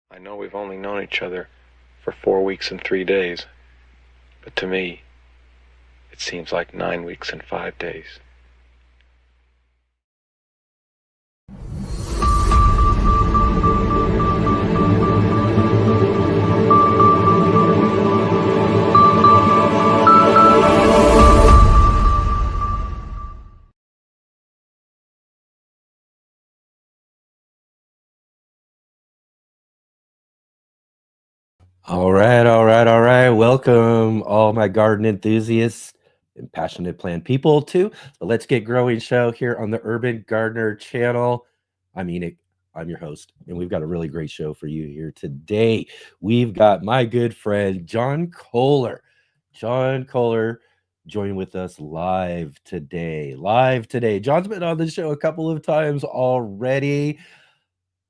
I know we've only known each other for 4 weeks and 3 days, but to me, it seems like 9 weeks and 5 days. All right. Welcome, all my garden enthusiasts and passionate plant people, to the Let's Get Growing show here on the Urban Gardener channel. I'm Enoch. I'm your host, and we've got a really great show for you here today. We've got my good friend, John Kohler. John Kohler joining with us live today. John's been on the show a couple of times already,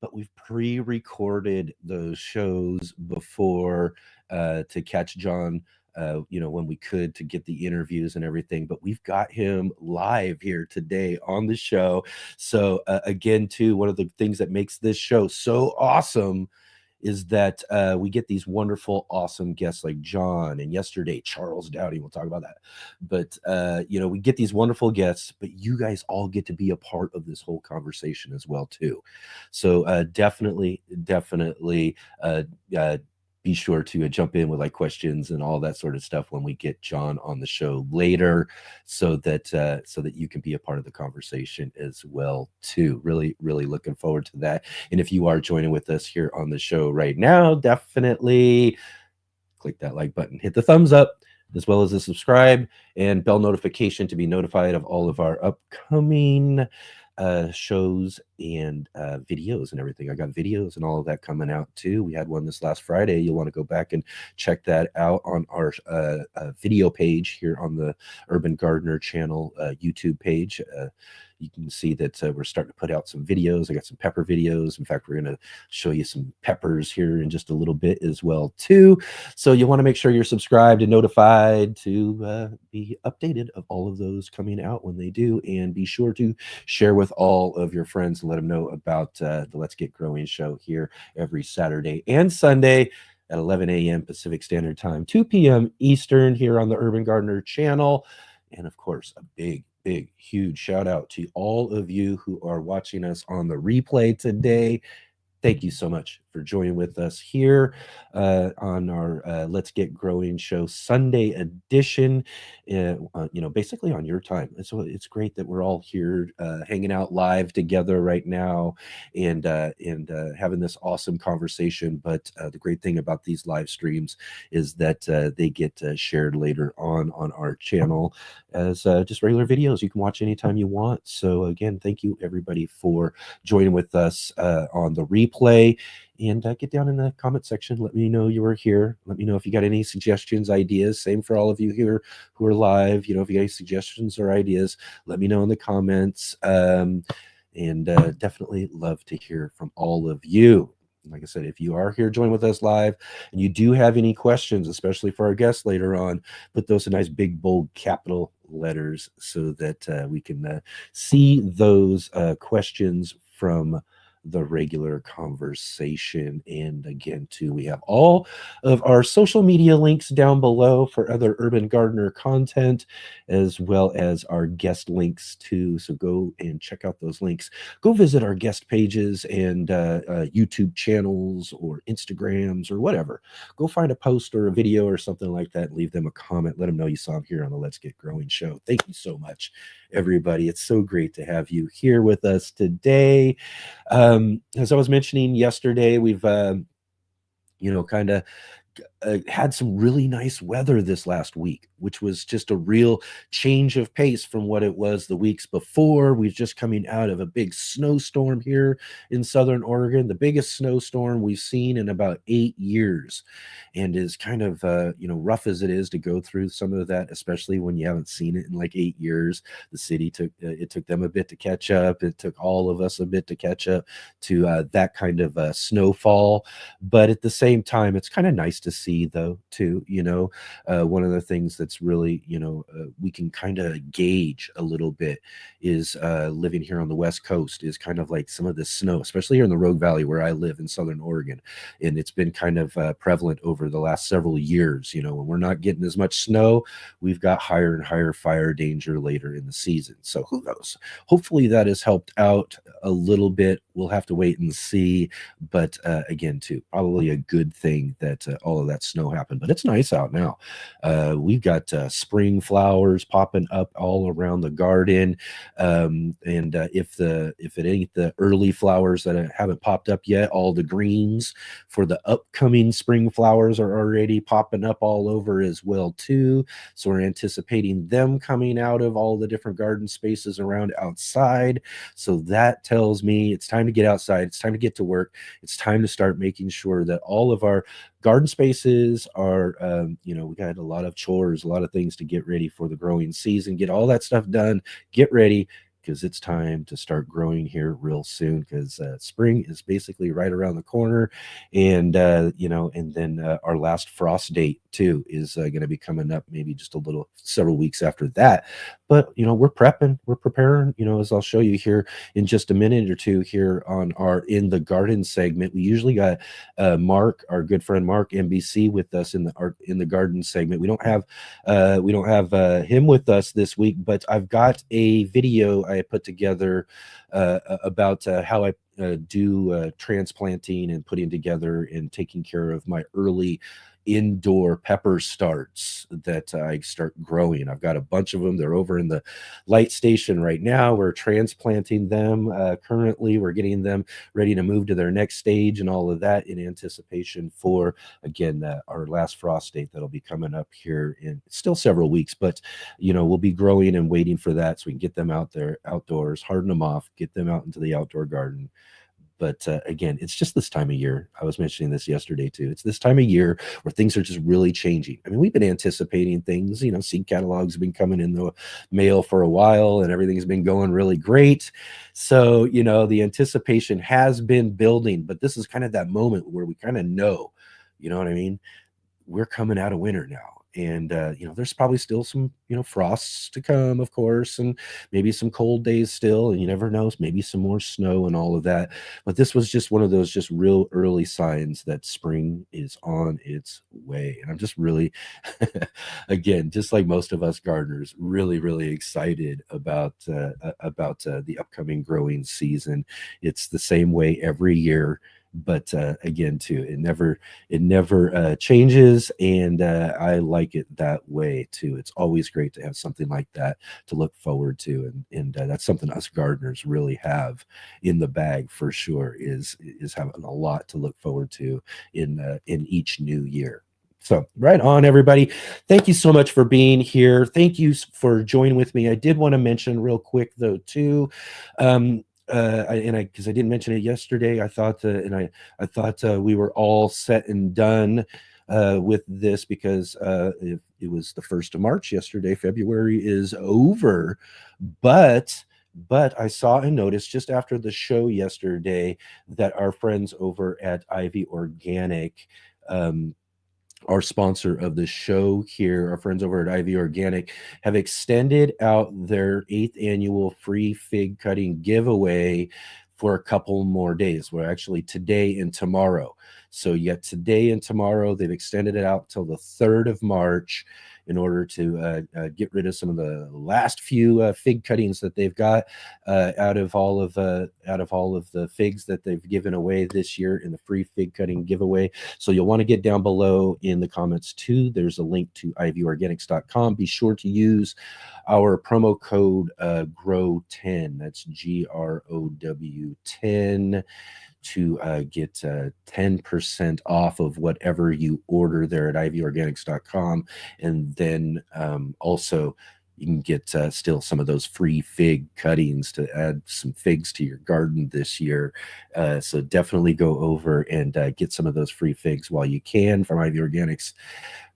but we've pre-recorded those shows before to catch John, when we could, to get the interviews and everything. But we've got him live here today on the show. So again, too, one of the things that makes this show so awesome is that we get these wonderful, awesome guests like John, and yesterday Charles Dowdy. We'll talk about that. But we get these wonderful guests, but you guys all get to be a part of this whole conversation as well too. So definitely be sure to jump in with like questions and all that sort of stuff when we get John on the show later, so that you can be a part of the conversation as well too. Really looking forward to that. And if you are joining with us here on the show right now, definitely click that like button, hit the thumbs up, as well as the subscribe and bell notification to be notified of all of our upcoming shows and videos and everything. I got videos and all of that coming out too. We had one this last Friday. You'll want to go back and check that out on our video page here on the Urban Gardener channel YouTube page. You can see that we're starting to put out some videos. I got some pepper videos. In fact, we're going to show you some peppers here in just a little bit as well too. So you want to make sure you're subscribed and notified to be updated of all of those coming out when they do, and be sure to share with all of your friends and let them know about the Let's Get Growing show here every Saturday and Sunday at 11 a.m. Pacific Standard Time, 2 p.m. Eastern, here on the Urban Gardener channel. And of course, a big, huge shout out to all of you who are watching us on the replay today. Thank you so much for joining with us here on our Let's Get Growing show Sunday edition, basically on your time. So it's great that we're all here hanging out live together right now and having this awesome conversation. But the great thing about these live streams is that they get shared later on our channel as just regular videos you can watch anytime you want. So again, thank you everybody for joining with us on the replay. And get down in the comment section. Let me know you were here. Let me know if you got any suggestions, ideas. Same for all of you here who are live. If you got any suggestions or ideas, let me know in the comments. And definitely love to hear from all of you. Like I said, if you are here join with us live and you do have any questions, especially for our guests later on, put those in nice big bold capital letters so that we can see those questions from the regular conversation. And again, too, we have all of our social media links down below for other Urban Gardener content, as well as our guest links too. So go and check out those links. Go visit our guest pages and YouTube channels or Instagrams or whatever. Go find a post or a video or something like that. Leave them a comment. Let them know you saw them here on the Let's Get Growing show. Thank you so much, everybody. It's so great to have you here with us today. As I was mentioning yesterday, we've kind of had some really nice weather this last week, which was just a real change of pace from what it was the weeks before. We're just coming out of a big snowstorm here in Southern Oregon, the biggest snowstorm we've seen in about 8 years, and is kind of rough as it is to go through some of that, especially when you haven't seen it in like 8 years. The city took them a bit to catch up. It took all of us a bit to catch up to that kind of snowfall. But at the same time, it's kind of nice to see see though too. One of the things that's really, we can kind of gauge a little bit is living here on the West Coast is kind of like some of the snow, especially here in the Rogue Valley where I live in Southern Oregon. And it's been kind of prevalent over the last several years. When we're not getting as much snow, we've got higher and higher fire danger later in the season. So who knows? Hopefully that has helped out a little bit. We'll have to wait and see. But again, too, probably a good thing that all of that snow happened. But it's nice out now. We've got spring flowers popping up all around the garden. And if it ain't the early flowers that haven't popped up yet, all the greens for the upcoming spring flowers are already popping up all over as well too. So we're anticipating them coming out of all the different garden spaces around outside. So that tells me it's time to get outside. It's time to get to work. It's time to start making sure that all of our garden spaces are, we got a lot of chores, a lot of things to get ready for the growing season, get all that stuff done, get ready, because it's time to start growing here real soon, because spring is basically right around the corner. And and then our last frost date too is going to be coming up, maybe just several weeks after that. But we're preparing, as I'll show you here in just a minute or two here on our In the Garden segment. We usually got Mark, our good friend Mark MBC, with us in the garden segment. We don't have him with us this week, but I've got a video I put together about how I do transplanting and putting together and taking care of my early indoor pepper starts that I start growing. I've got a bunch of them. They're over in the light station right now. We're transplanting them. Currently, we're getting them ready to move to their next stage and all of that in anticipation for, again, our last frost date that'll be coming up here in still several weeks. But, we'll be growing and waiting for that so we can get them out there outdoors, harden them off, get them out into the outdoor garden. But again, it's just this time of year. I was mentioning this yesterday too. It's this time of year where things are just really changing. I mean, we've been anticipating things, seed catalogs have been coming in the mail for a while and everything's been going really great. So, the anticipation has been building, but this is kind of that moment where we kind of know, you know what I mean? We're coming out of winter now. And, there's probably still some, frosts to come, of course, and maybe some cold days still. And you never know, maybe some more snow and all of that. But this was just one of those just real early signs that spring is on its way. And I'm just really, again, just like most of us gardeners, really, really excited about the upcoming growing season. It's the same way every year. But again, too, it never changes, and I like it that way too. It's always great to have something like that to look forward to, and that's something us gardeners really have in the bag for sure. Is having a lot to look forward to in each new year. So right on, everybody. Thank you so much for being here. Thank you for joining with me. I did want to mention real quick though too. Because I didn't mention it yesterday, I thought we were all set and done with this, because it was the 1st of March yesterday. February is over, but I saw and noticed just after the show yesterday that our friends over at Ivy Organic, our sponsor of the show here, our friends over at Ivy Organic, have extended out their 8th annual free fig cutting giveaway for a couple more days. Well, actually today and tomorrow. So yet today and tomorrow, they've extended it out till the 3rd of March in order to get rid of some of the last few fig cuttings that they've got out of all of the figs that they've given away this year in the free fig cutting giveaway. So you'll want to get down below in the comments too. There's a link to ivyorganics.com. Be sure to use our promo code GROW10. That's GROW10 to get 10% off of whatever you order there at ivyorganics.com. And then also you can get still some of those free fig cuttings to add some figs to your garden this year. So definitely go over and get some of those free figs while you can from Ivy Organics.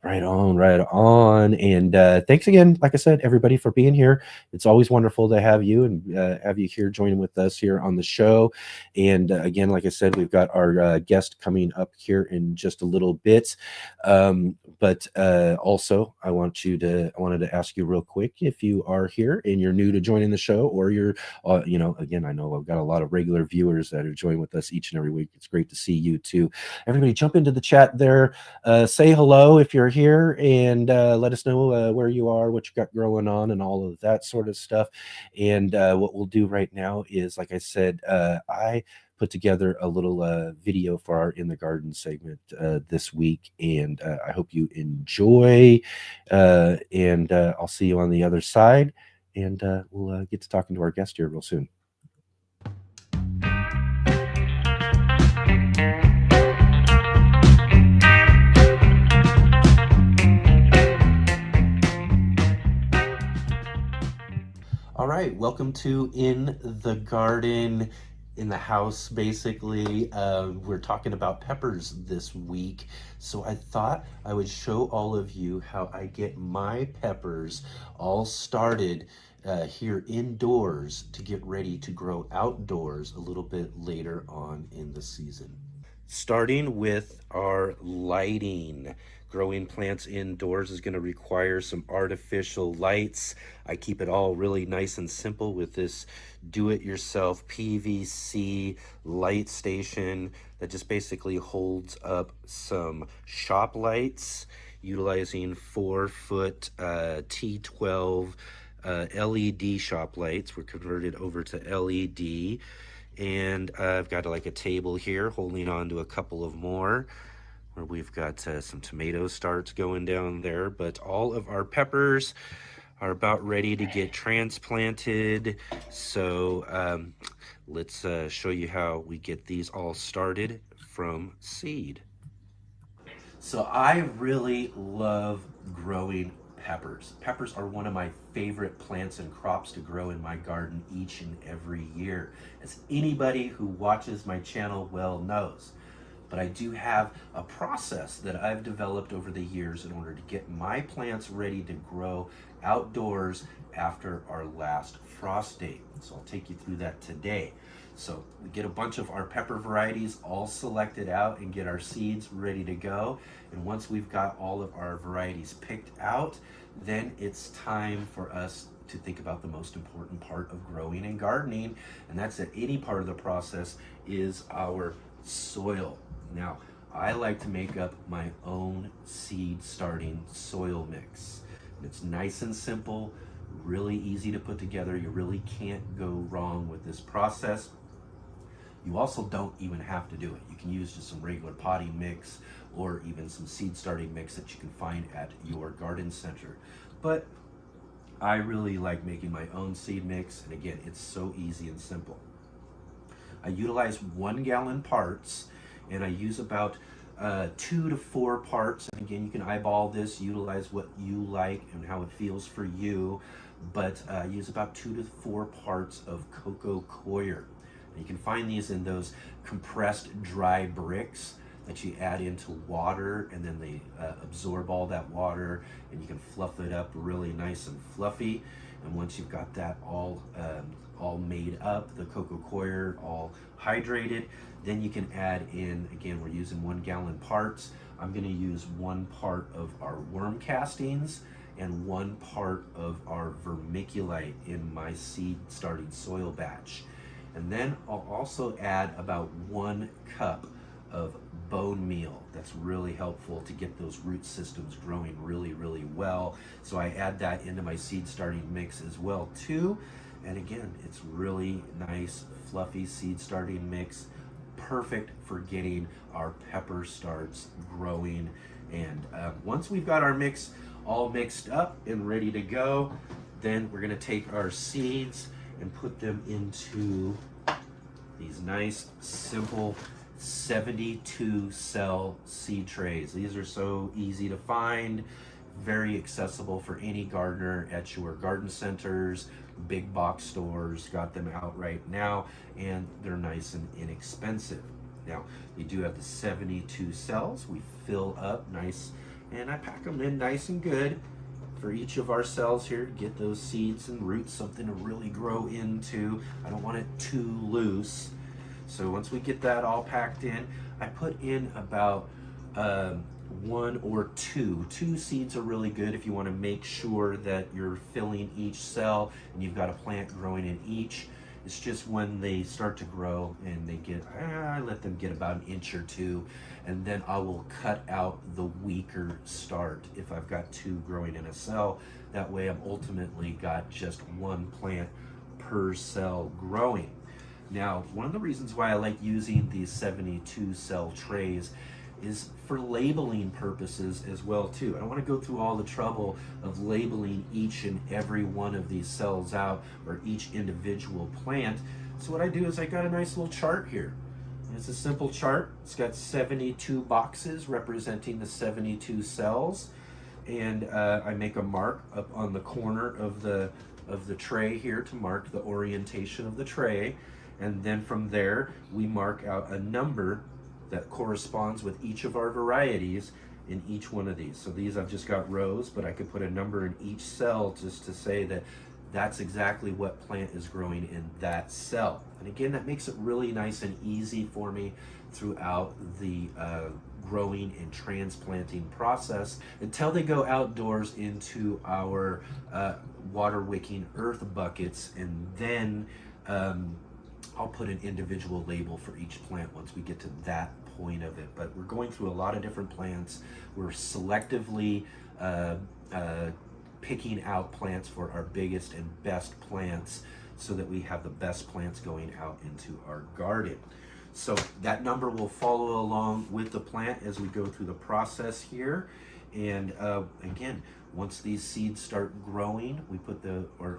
Right on, right on. And thanks again, like I said, everybody, for being here. It's always wonderful to have you and have you here joining with us here on the show. And again, like I said, we've got our guest coming up here in just a little bit. But also, I wanted to ask you real quick, if you are here and you're new to joining the show, or you're, again, I know I've got a lot of regular viewers that are joining with us each and every week. It's great to see you too. Everybody, jump into the chat there. Say hello if you're here, and let us know where you are, what you got going on, and all of that sort of stuff. And what we'll do right now is, like I said, I put together a little video for our In the Garden segment this week, and I hope you enjoy. And I'll see you on the other side, and we'll get to talking to our guest here real soon. All right, welcome to In the Garden, in the house, basically. We're talking about peppers this week. So I thought I would show all of you how I get my peppers all started here indoors to get ready to grow outdoors a little bit later on in the season. Starting with our lighting. Growing plants indoors is going to require some artificial lights. I keep it all really nice and simple with this do-it-yourself PVC light station that just basically holds up some shop lights, utilizing 4-foot T12 LED shop lights. We're converted over to LED. And I've got like a table here holding on to a couple of more, where we've got some tomato starts going down there. But all of our peppers are about ready to get transplanted. So let's show you how we get these all started from seed. So I really love growing peppers. Peppers are one of my favorite plants and crops to grow in my garden each and every year, as anybody who watches my channel well knows. But I do have a process that I've developed over the years in order to get my plants ready to grow outdoors after our last frost date. So I'll take you through that today. So we get a bunch of our pepper varieties all selected out and get our seeds ready to go. And once we've got all of our varieties picked out, then it's time for us to think about the most important part of growing and gardening, and that's at any part of the process, is our soil. Now, I like to make up my own seed starting soil mix. It's nice and simple, really easy to put together. You really can't go wrong with this process. You also don't even have to do it. You can use just some regular potting mix or even some seed starting mix that you can find at your garden center. But I really like making my own seed mix, and again, it's so easy and simple. I utilize 1-gallon parts, and I use about 2 to 4 parts. And again, you can eyeball this, utilize what you like and how it feels for you, but use about 2 to 4 parts of cocoa coir. And you can find these in those compressed dry bricks that you add into water, and then they absorb all that water, and you can fluff it up really nice and fluffy. And once you've got that all made up, the cocoa coir all hydrated, then you can add in, again, we're using 1-gallon parts. I'm going to use 1 part of our worm castings and 1 part of our vermiculite in my seed starting soil batch. And then I'll also add about 1 cup of bone meal. That's really helpful to get those root systems growing really, really well. So I add that into my seed starting mix as well too. And again, it's really nice, fluffy seed starting mix, perfect for getting our pepper starts growing. And once we've got our mix all mixed up and ready to go, then we're gonna take our seeds and put them into these nice, simple 72 cell seed trays. These are so easy to find, very accessible for any gardener at your garden centers, big box stores, got them out right now, and they're nice and inexpensive. Now, we do have the 72 cells. We fill up nice and I pack them in nice and good for each of our cells here to get those seeds and roots, something to really grow into. I don't want it too loose. So once we get that all packed in, I put in about one or two. Two seeds are really good if you want to make sure that you're filling each cell and you've got a plant growing in each. It's just when they start to grow and they get, I let them get about an inch or two, and then I will cut out the weaker start if I've got two growing in a cell. That way I've ultimately got just one plant per cell growing. Now, one of the reasons why I like using these 72 cell trays is for labeling purposes as well too. I don't want to go through all the trouble of labeling each and every one of these cells out or each individual plant. So what I do is I got a nice little chart here. It's a simple chart. It's got 72 boxes representing the 72 cells, and I make a mark up on the corner of the tray here to mark the orientation of the tray, and then from there we mark out a number that corresponds with each of our varieties in each one of these. So these I've just got rows, but I could put a number in each cell just to say that that's exactly what plant is growing in that cell. And again, that makes it really nice and easy for me throughout the growing and transplanting process until they go outdoors into our water wicking earth buckets, and then I'll put an individual label for each plant once we get to that point of it. But we're going through a lot of different plants. We're selectively picking out plants for our biggest and best plants so that we have the best plants going out into our garden. So that number will follow along with the plant as we go through the process here. And again, once these seeds start growing, we put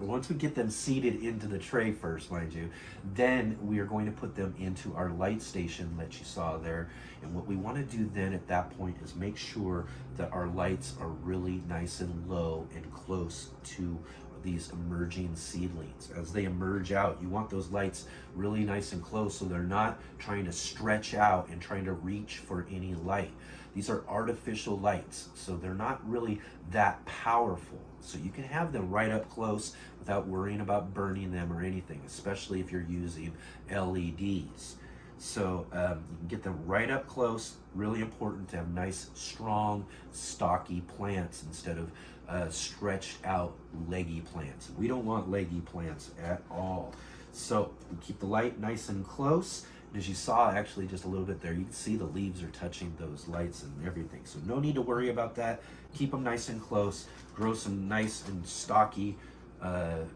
once we get them seeded into the tray first, mind you, then we are going to put them into our light station that you saw there. And what we want to do then at that point is make sure that our lights are really nice and low and close to these emerging seedlings. As they emerge out, you want those lights really nice and close so they're not trying to stretch out and trying to reach for any light. These are artificial lights, so they're not really that powerful. So you can have them right up close without worrying about burning them or anything, especially if you're using LEDs. So you can get them right up close. Really important to have nice, strong, stocky plants instead of stretched out, leggy plants. We don't want leggy plants at all. So we keep the light nice and close. As you saw actually just a little bit there, you can see the leaves are touching those lights and everything. So no need to worry about that. Keep them nice and close. Grow some nice and stocky,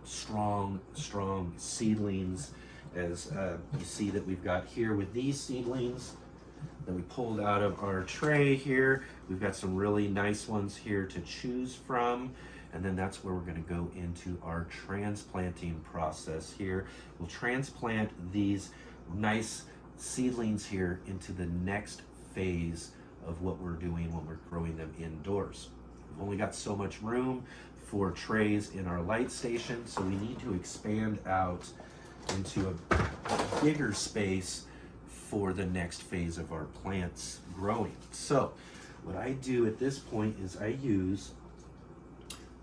strong seedlings, as you see that we've got here with these seedlings that we pulled out of our tray here. We've got some really nice ones here to choose from. And then that's where we're going to go into our transplanting process here. We'll transplant these nice seedlings here into the next phase of what we're doing when we're growing them indoors. We've only got so much room for trays in our light station, so we need to expand out into a bigger space for the next phase of our plants growing. So what I do at this point is I use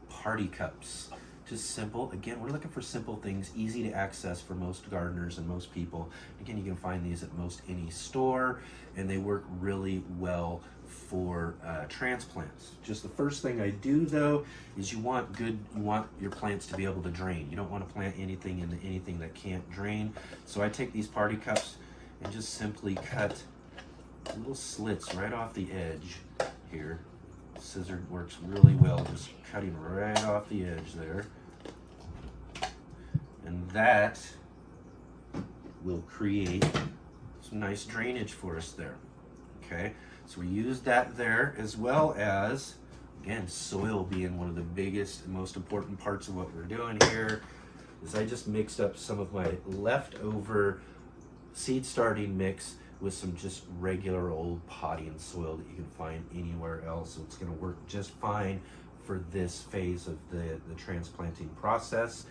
party cups. Just simple. Again, we're looking for simple things, easy to access for most gardeners and most people. Again, you can find these at most any store, and they work really well for transplants. Just the first thing I do though is you want your plants to be able to drain. You don't want to plant anything into anything that can't drain. So I take these party cups and just simply cut little slits right off the edge here. Scissor works really well, just cutting right off the edge there. And that will create some nice drainage for us there. Okay, so we use that there, as well as, again, soil being one of the biggest and most important parts of what we're doing here, is I just mixed up some of my leftover seed starting mix with some just regular old potting soil that you can find anywhere else. So it's going to work just fine for this phase of the transplanting process.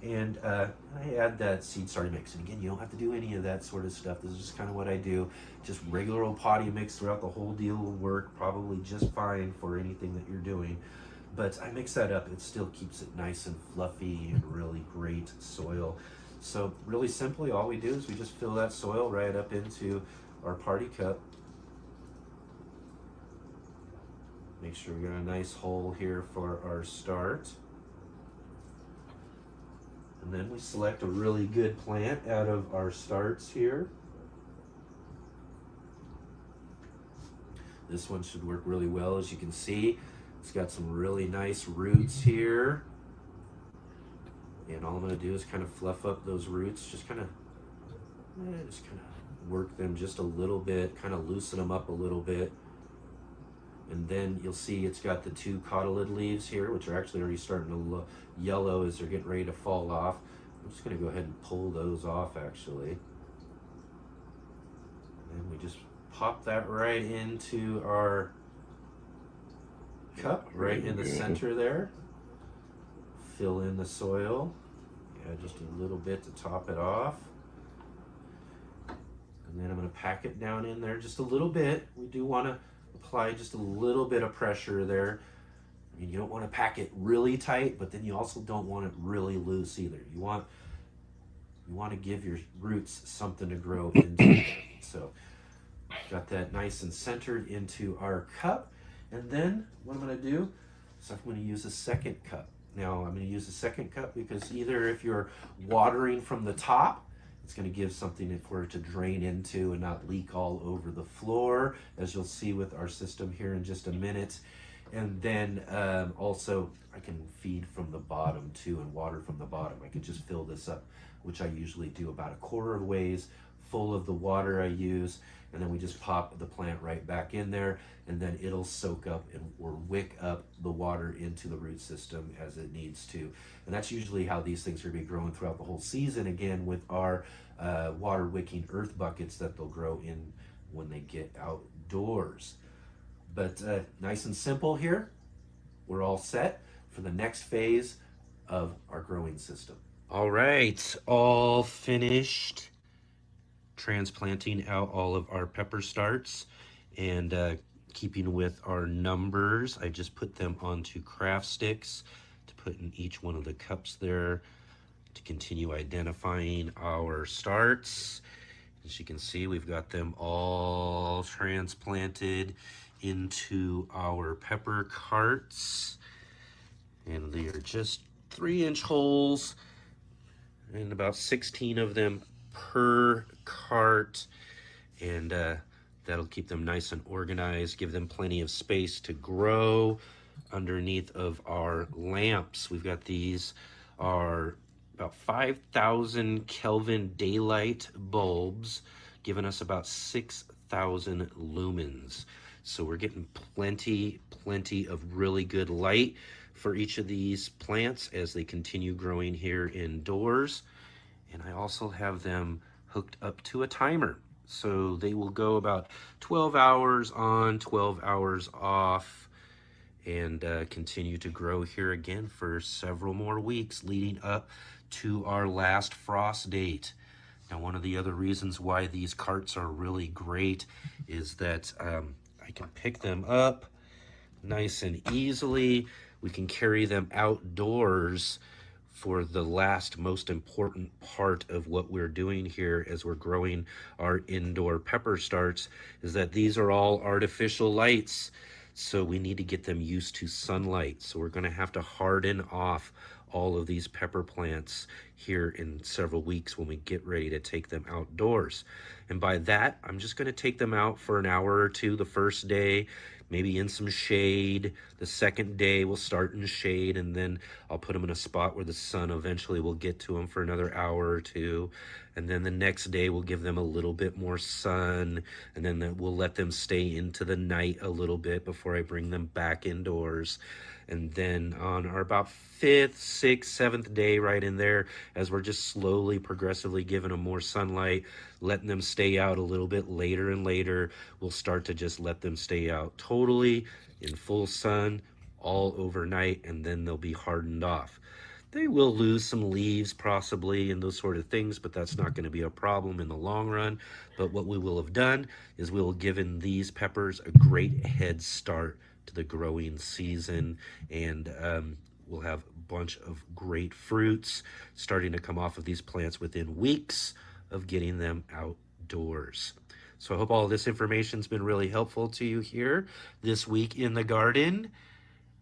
And I add that seed starting mix. And again, you don't have to do any of that sort of stuff. This is just kind of what I do. Just regular old potty mix throughout the whole deal will work probably just fine for anything that you're doing. But I mix that up. It still keeps it nice and fluffy and really great soil. So really simply, all we do is we just fill that soil right up into our party cup. Make sure we got a nice hole here for our start. And then we select a really good plant out of our starts here. This one should work really well. As you can see, it's got some really nice roots here. And all I'm going to do is kind of fluff up those roots, just kind of work them just a little bit, kind of loosen them up a little bit. And then you'll see it's got the two cotyledon leaves here, which are actually already starting to yellow as they're getting ready to fall off. I'm just going to go ahead and pull those off, actually. And we just pop that right into our cup, right in the center there. Fill in the soil. Add just a little bit to top it off. And then I'm going to pack it down in there just a little bit. We do want to apply just a little bit of pressure there. I mean, you don't want to pack it really tight, but then you also don't want it really loose either. You want to give your roots something to grow into. So got that nice and centered into our cup. And then what I'm going to do is I'm going to use a second cup. Now I'm going to use a second cup because either if you're watering from the top, it's going to give something for it to drain into and not leak all over the floor, as you'll see with our system here in just a minute. And then also I can feed from the bottom too and water from the bottom. I can just fill this up, which I usually do about a quarter of ways full of the water I use. And then we just pop the plant right back in there, and then it'll soak up or wick up the water into the root system as it needs to. And that's usually how these things are going to be growing throughout the whole season, again, with our water wicking earth buckets that they'll grow in when they get outdoors. But nice and simple here. We're all set for the next phase of our growing system. All right, all finished transplanting out all of our pepper starts, and keeping with our numbers, I just put them onto craft sticks to put in each one of the cups there to continue identifying our starts. As you can see, we've got them all transplanted into our pepper carts, and they are just 3-inch holes and about 16 of them per cart, and that'll keep them nice and organized, give them plenty of space to grow underneath of our lamps. We've got these are about 5,000 Kelvin daylight bulbs, giving us about 6,000 lumens. So we're getting plenty of really good light for each of these plants as they continue growing here indoors. And I also have them hooked up to a timer. So they will go about 12 hours on, 12 hours off, and continue to grow here again for several more weeks leading up to our last frost date. Now, one of the other reasons why these carts are really great is that I can pick them up nice and easily. We can carry them outdoors for the last most important part of what we're doing here as we're growing our indoor pepper starts, is that these are all artificial lights. So we need to get them used to sunlight. So we're going to have to harden off all of these pepper plants here in several weeks when we get ready to take them outdoors. And by that, I'm just going to take them out for an hour or two the first day, maybe in some shade. The second day we'll start in shade, and then I'll put them in a spot where the sun eventually will get to them for another hour or two. And then the next day we'll give them a little bit more sun, and then we'll let them stay into the night a little bit before I bring them back indoors. And then on our about 5th, 6th, 7th day, right in there, as we're just slowly, progressively giving them more sunlight, letting them stay out a little bit later and later, we'll start to just let them stay out totally in full sun all overnight, and then they'll be hardened off. They will lose some leaves possibly and those sort of things, but that's not going to be a problem in the long run. But what we will have done is we will have given these peppers a great head start to the growing season, and we'll have a bunch of great fruits starting to come off of these plants within weeks of getting them outdoors. So I hope all this information's been really helpful to you here this week in the garden.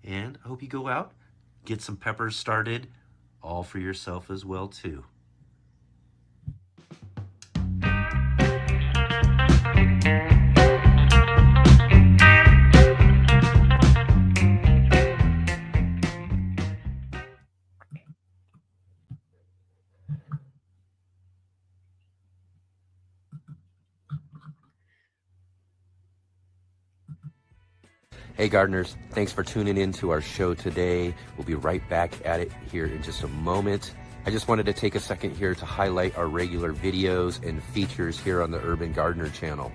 And I hope you go out, get some peppers started, all for yourself as well too. Hey, gardeners, thanks for tuning in to our show today. We'll be right back at it here in just a moment. I just wanted to take a second here to highlight our regular videos and features here on the Urban Gardener channel.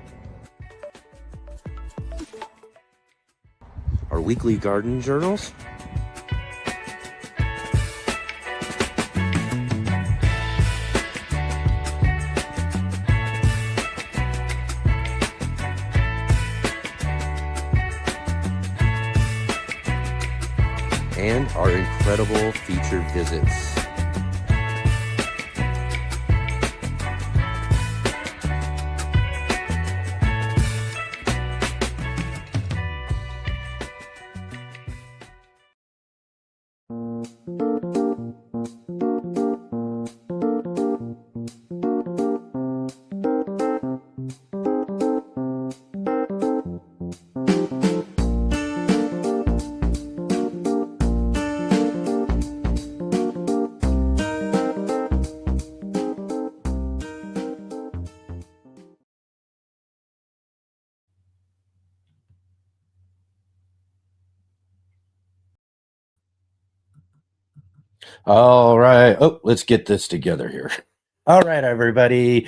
Our weekly garden journals, and our incredible featured visits. All right. Oh, let's get this together here. All right, everybody.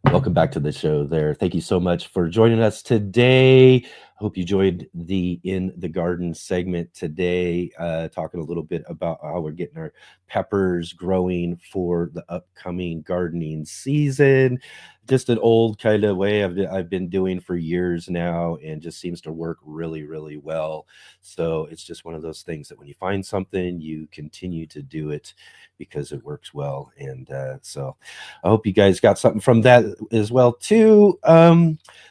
Welcome back to the show there. Thank you so much for joining us today. Hope you enjoyed the In the Garden segment today, talking a little bit about how we're getting our peppers growing for the upcoming gardening season. Just an old kind of way I've been doing for years now, and just seems to work really, really well. So it's just one of those things that when you find something, you continue to do it because it works well. And so I hope you guys got something from that as well too.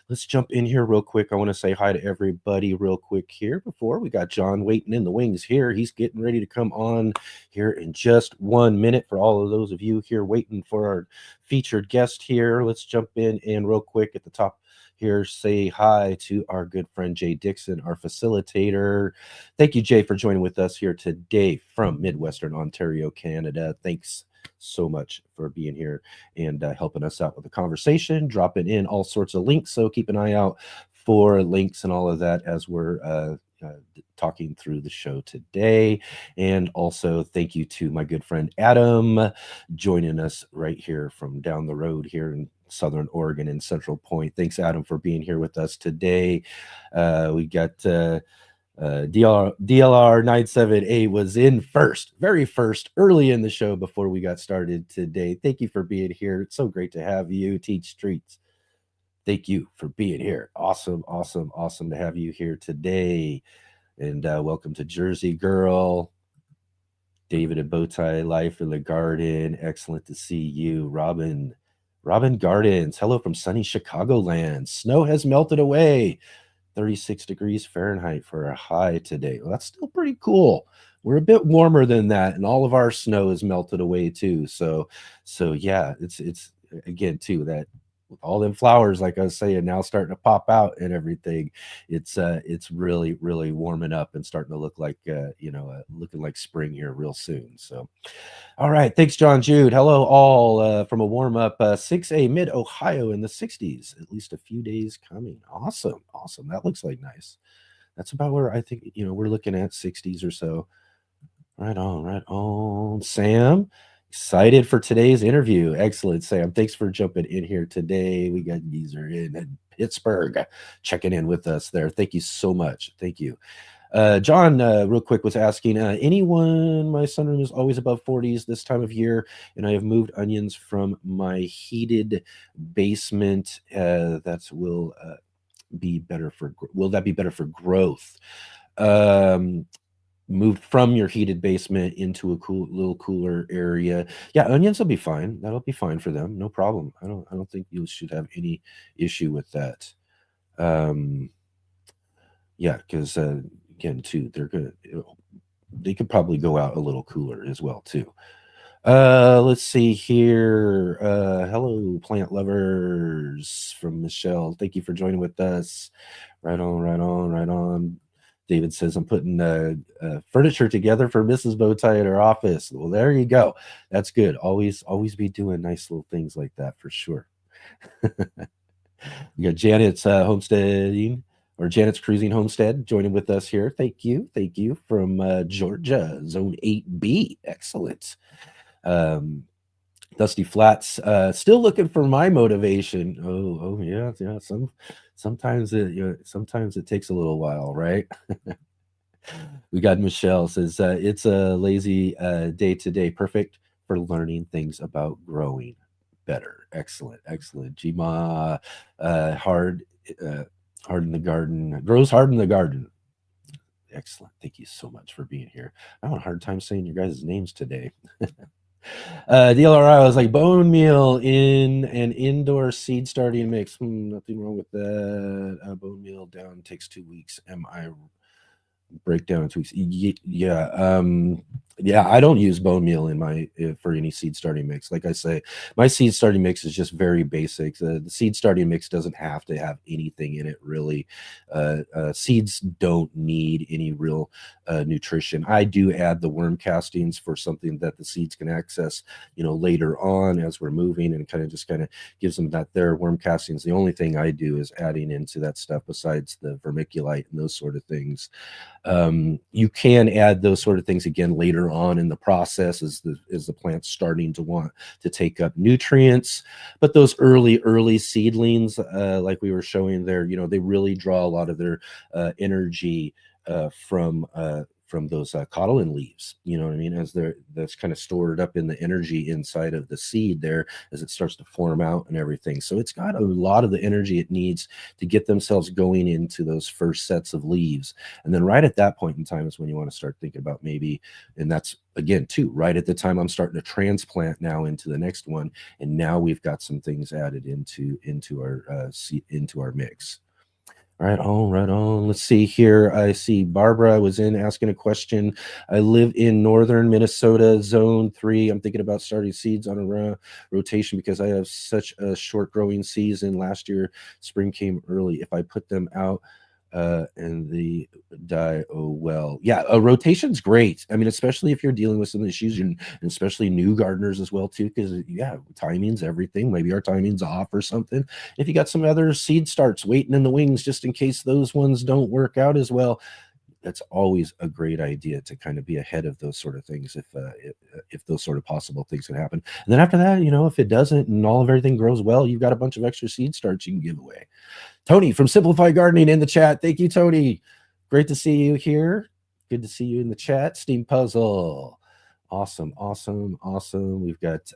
Let's jump in here real quick. I want to say hi to everybody real quick here before we got John waiting in the wings here. He's getting ready to come on here in just 1 minute. For all of those of you here waiting for our featured guest here, let's jump in and real quick at the top here say hi to our good friend Jay Dixon, our facilitator. Thank you, Jay, for joining with us here today from Midwestern Ontario, Canada. Thanks so much for being here and helping us out with the conversation, dropping in all sorts of links. So keep an eye out for links and all of that as we're talking through the show today. And also thank you to my good friend Adam joining us right here from down the road here in Southern Oregon in Central Point. Thanks, Adam, for being here with us today. We got DLR 97A was in first, very first, early in the show before we got started today. Thank you for being here. It's so great to have you. Teach Streets, thank you for being here. Awesome, awesome, awesome to have you here today. And welcome to Jersey Girl, David and Bowtie Life in the Garden. Excellent to see you. Robin Gardens, hello from sunny Chicagoland. Snow has melted away. 36 degrees Fahrenheit for a high today. Well, that's still pretty cool. We're a bit warmer than that, and all of our snow is melted away too. So yeah, it's again too that with all them flowers, like I was saying, now starting to pop out and everything. It's really, really warming up and starting to look like looking like spring here real soon. So all right. Thanks, John Jude. Hello, all from a warm up 6A mid Ohio in the 60s, at least a few days coming. Awesome. Awesome. That looks like nice. That's about where I think, we're looking at 60s or so. Right on. Right on. Sam, excited for today's interview. Excellent, Sam. Thanks for jumping in here today. We got Geezer in Pittsburgh checking in with us there. Thank you so much. Thank you. John, real quick, was asking, anyone, my sunroom is always above 40s this time of year, and I have moved onions from my heated basement. That will be better for, will that be better for growth? Moved from your heated basement into a little cooler area. Yeah, onions will be fine. That'll be fine for them. No problem. I don't think you should have any issue with that. Yeah, because again, too, they could probably go out a little cooler as well, too. Let's see here. Hello, plant lovers, from Michelle. Thank you for joining with us. Right on, right on, right on. David says, I'm putting furniture together for Mrs. Bowtie at her office. Well, there you go. That's good. Always be doing nice little things like that for sure. We got Janet's homesteading, or Janet's Cruising Homestead, joining with us here. Thank you from Georgia, Zone 8B. Excellent. Dusty Flats, still looking for my motivation. Oh yeah. Sometimes it takes a little while, right? We got Michelle says, it's a lazy day to day, perfect for learning things about growing better. Excellent. Gma, hard in the garden, grows hard in the garden. Excellent. Thank you so much for being here. I have a hard time saying your guys' names today. DLRI was like, bone meal in an indoor seed starting mix. Nothing wrong with that. Bone meal down takes 2 weeks. Am I breakdown in 2 weeks? Yeah, I don't use bone meal in my for any seed starting mix. Like I say, my seed starting mix is just very basic. The seed starting mix doesn't have to have anything in it, really. Seeds don't need any real nutrition. I do add the worm castings for something that the seeds can access, later on as we're moving, and kind of gives them that their worm castings. The only thing I do is adding into that stuff besides the vermiculite and those sort of things. You can add those sort of things again later on in the process as the plant's starting to want to take up nutrients. But those early seedlings, like we were showing there, they really draw a lot of their energy from those cotyledon leaves, you know what I mean, as that's kind of stored up in the energy inside of the seed there as it starts to form out and everything. So it's got a lot of the energy it needs to get themselves going into those first sets of leaves. And then right at that point in time is when you want to start thinking about maybe, and that's again too, right at the time I'm starting to transplant now into the next one. And now we've got some things added into our mix. Right on. Let's see here. I see Barbara was in asking a question. I live in northern Minnesota, zone 3. I'm thinking about starting seeds on a rotation because I have such a short growing season. Last year, spring came early. If I put them out and they die, oh well. Yeah, a rotation's great. I mean, especially if you're dealing with some issues, and especially new gardeners as well too, because timing's everything. Maybe our timing's off or something. If you got some other seed starts waiting in the wings just in case those ones don't work out as well, that's always a great idea to kind of be ahead of those sort of things if those sort of possible things can happen. And then after that, if it doesn't and all of everything grows well, you've got a bunch of extra seed starts you can give away. Tony from Simplified Gardening in the chat. Thank you, Tony. Great to see you here. Good to see you in the chat. Steam Puzzle. Awesome. We've got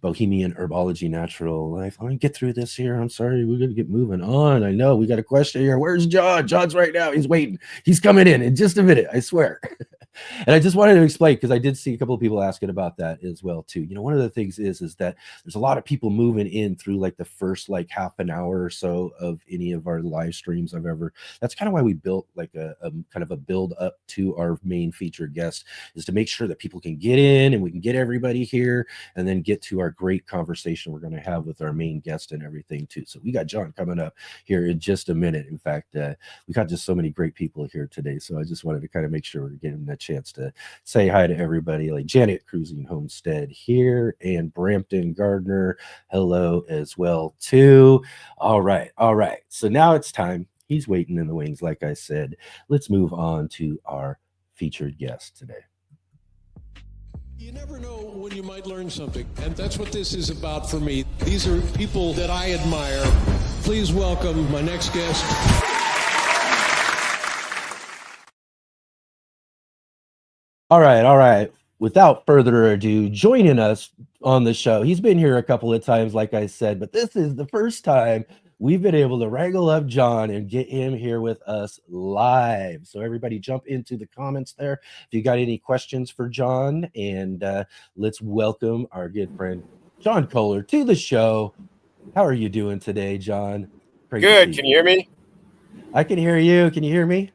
Bohemian Herbology Natural Life. Let me get through this here. I'm sorry. We're going to get moving on. I know we got a question here. Where's John? John's right now. He's waiting. He's coming in just a minute. I swear. And I just wanted to explain, because I did see a couple of people asking about that as well too. One of the things is that there's a lot of people moving in through like the first half an hour or so of any of our live streams I've ever. That's kind of why we built like a kind of a build up to our main featured guest, is to make sure that people can get in and we can get everybody here and then get to our great conversation we're going to have with our main guest and everything too. So we got John coming up here in just a minute. In fact, we got just so many great people here today. So I just wanted to kind of make sure we're getting a chance to say hi to everybody, like Janet Cruising Homestead here and Brampton Gardner. Hello as well too. All right. So now it's time. He's waiting in the wings. Like I said, let's move on to our featured guest today. You never know when you might learn something, and that's what this is about for me. These are people that I admire. Please welcome my next guest. All right, all right. Without further ado, joining us on the show, he's been here a couple of times, like I said, but this is the first time we've been able to wrangle up John and get him here with us live. So everybody jump into the comments there if you got any questions for John, and let's welcome our good friend John Kohler to the show. How are you doing today, John? Great to Good. see Can you hear me? I can hear you. Can you hear me?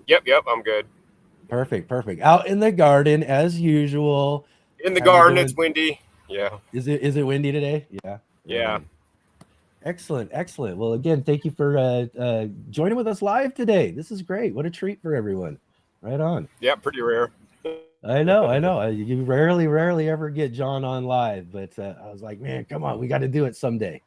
Yep. I'm good. Perfect, perfect. Out in the garden as usual. In the How you garden, doing? it's windy. Yeah. Is it windy today? Yeah. Yeah. Right. Excellent, excellent. Well, again, thank you for joining with us live today. This is great. What a treat for everyone. Right on. Yeah, pretty rare. I know. You rarely ever get John on live, but I was like, man, come on, we got to do it someday.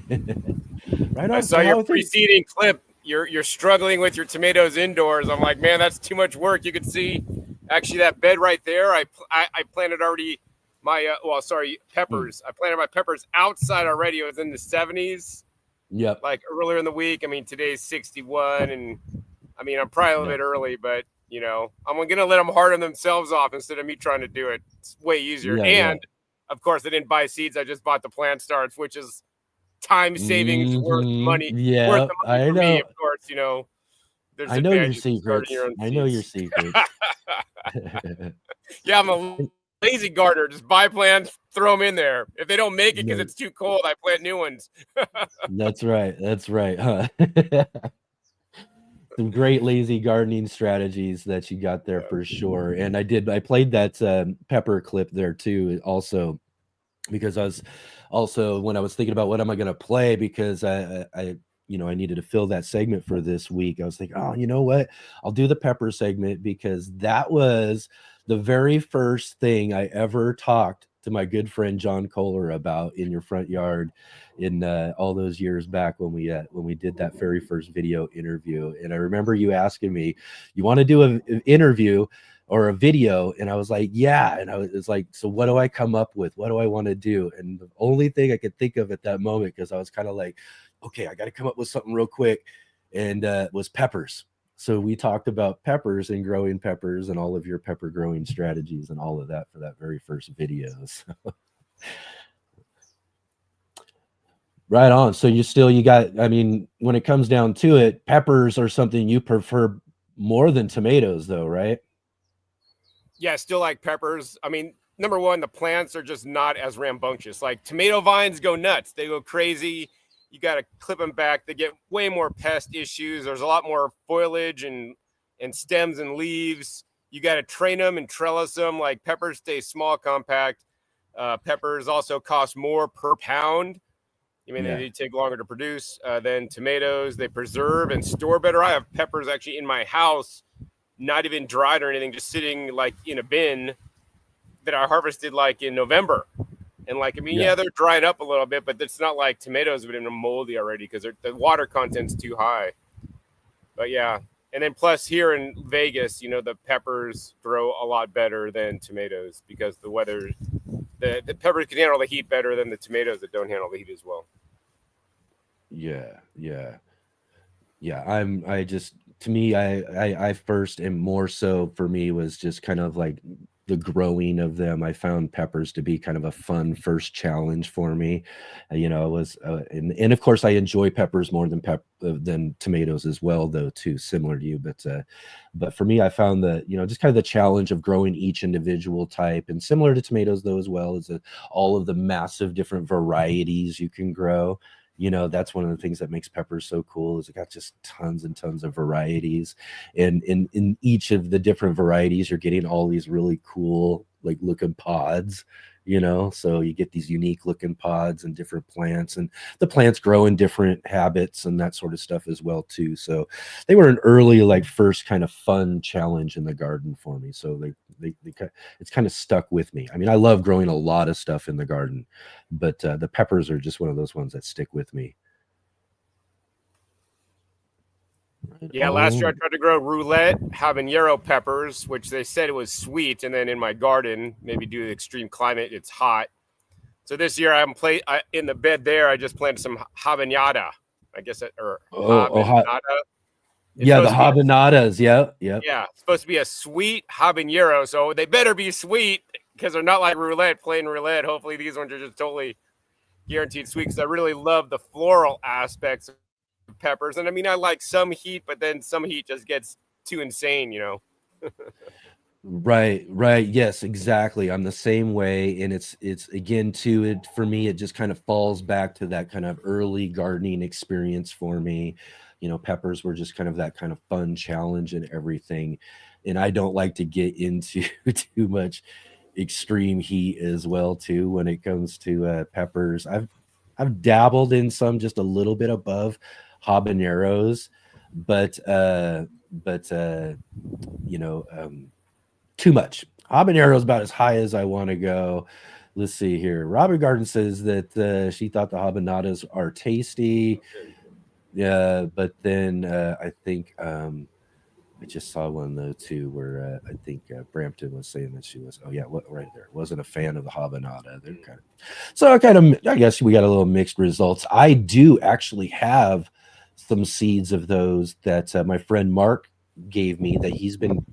Right on. I saw your preceding clip. You're struggling with your tomatoes indoors. I'm like, man, that's too much work. You could see actually that bed right there. I planted already my peppers. I planted my peppers outside already. It was in the 70s. Yep. Like earlier in the week. I mean, today's 61, and I mean, I'm probably a little bit early, but you know, I'm gonna let them harden themselves off instead of me trying to do it. It's way easier. Of course, I didn't buy seeds. I just bought the plant starts, which is time savings worth money. Yeah, worth the money I for know. Me, of course, you know. There's I know your secrets. I know your secrets. Yeah, I'm a lazy gardener. Just buy plants, throw them in there. If they don't make it because it's too cold, I plant new ones. That's right. That's right. Huh? Some great lazy gardening strategies that you got there for sure. And I played that pepper clip there too, also, because I was also, when I was thinking about what am I going to play, because I needed to fill that segment for this week. I was thinking, oh, you know what? I'll do the pepper segment because that was the very first thing I ever talked to my good friend John Kohler about in your front yard in all those years back when we did that very first video interview. And I remember you asking me, you want to do an interview or a video? And I was like, yeah. And it's like, so what do I come up with? What do I want to do? And the only thing I could think of at that moment, because I was kind of like, okay, I got to come up with something real quick, and was peppers. So we talked about peppers and growing peppers and all of your pepper growing strategies and all of that for that very first video. So. Right on. So I mean, when it comes down to it, peppers are something you prefer more than tomatoes though, right? Yeah, still like peppers. I mean, number one, the plants are just not as rambunctious. Like tomato vines go nuts. They go crazy. You got to clip them back. They get way more pest issues. There's a lot more foliage and stems and leaves. You got to train them and trellis them. Like peppers stay small, compact. Peppers also cost more per pound. I mean, they take longer to produce than tomatoes. They preserve and store better. I have peppers actually in my house, not even dried or anything, just sitting like in a bin that I harvested like in November. And like, I mean, they're dried up a little bit, but it's not like tomatoes have been moldy already because the water content's too high. But yeah. And then plus here in Vegas, you know, the peppers grow a lot better than tomatoes because the weather, the peppers can handle the heat better than the tomatoes that don't handle the heat as well. Yeah. To me, I first and more so for me was just kind of like the growing of them. I found peppers to be kind of a fun first challenge for me. It was, and of course I enjoy peppers more than tomatoes as well, though, too, similar to you. But for me, I found just kind of the challenge of growing each individual type, and similar to tomatoes though, as well as all of the massive different varieties you can grow. That's one of the things that makes peppers so cool is it got just tons and tons of varieties. And in each of the different varieties, you're getting all these really cool, like looking pods, so you get these unique looking pods and different plants, and the plants grow in different habits and that sort of stuff as well, too. So they were an early, like first kind of fun challenge in the garden for me. So it's kind of stuck with me. I mean, I love growing a lot of stuff in the garden, but the peppers are just one of those ones that stick with me. Yeah, last year I tried to grow roulette habanero peppers, which they said it was sweet. And then in my garden, maybe due to the extreme climate, it's hot. So this year in the bed there, I just planted some habanada. I guess habanada. Yeah, the habanadas. Yep. Yeah, it's supposed to be a sweet habanero, so they better be sweet because they're not like roulette, plain roulette. Hopefully, these ones are just totally guaranteed sweet because I really love the floral aspects of peppers. And I mean, I like some heat, but then some heat just gets too insane, you know. Right. Yes, exactly. I'm the same way. And it's again too, it for me, it just kind of falls back to that kind of early gardening experience for me. You know, peppers were just kind of that kind of fun challenge and everything. And I don't like to get into too much extreme heat as well too when it comes to peppers. I've dabbled in some just a little bit above habaneros, but you know, too much. Habanero is about as high as I want to go. Let's see here. Robin Garden says that she thought the habanadas are tasty. Yeah, but then I think I just saw one though too, where I think Brampton was saying that she was. Oh yeah, what right there. Wasn't a fan of the habanada. They're kind of so I guess we got a little mixed results. I do actually have some seeds of those that my friend Mark gave me that he's been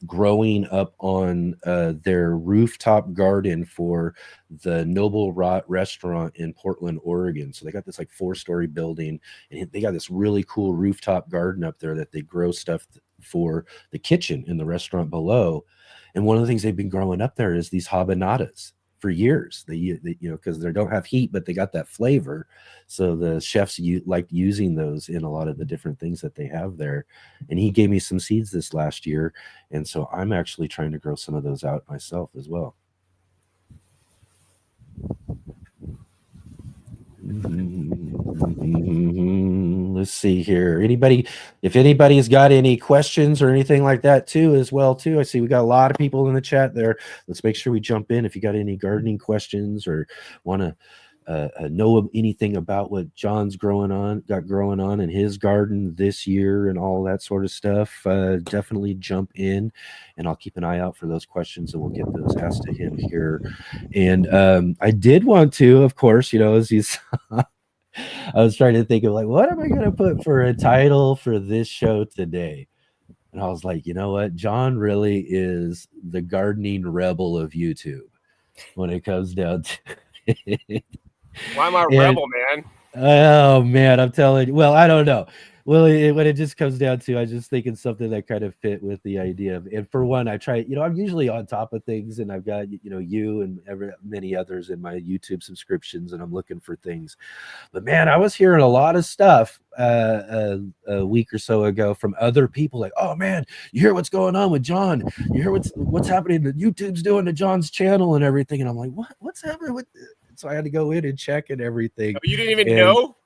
growing up on their rooftop garden for the Noble restaurant in Portland, Oregon. So they got this like 4-story building, and they got this really cool rooftop garden up there that they grow stuff for the kitchen in the restaurant below. And one of the things they've been growing up there is these habanadas for years. They you know, because they don't have heat, but they got that flavor. So the chefs like using those in a lot of the different things that they have there. And he gave me some seeds this last year, and so I'm actually trying to grow some of those out myself as well. Let's see here. If anybody's got any questions or anything like that too, as well too. I see we got a lot of people in the chat there. Let's make sure we jump in. If you got any gardening questions or want to know anything about what John's growing on in his garden this year and all that sort of stuff, definitely jump in, and I'll keep an eye out for those questions and we'll get those asked to him here. And I did want to, of course, you know, as you saw, I was trying to think of like, what am I going to put for a title for this show today? And I was like, you know what? John really is the gardening rebel of YouTube when it comes down to it. Why am I a rebel, man? Oh man, I'm telling you. Well, I don't know. Well, when it just comes down to, I was just thinking something that kind of fit with the idea of, and for one, I try, you know, I'm usually on top of things, and I've got, you know, you and many others in my YouTube subscriptions, and I'm looking for things. But man, I was hearing a lot of stuff a week or so ago from other people, like, oh man, you hear what's going on with John? You hear what's happening that YouTube's doing to John's channel and everything? And I'm like, what's happening with this? So I had to go in and check and everything. Oh, you didn't even know?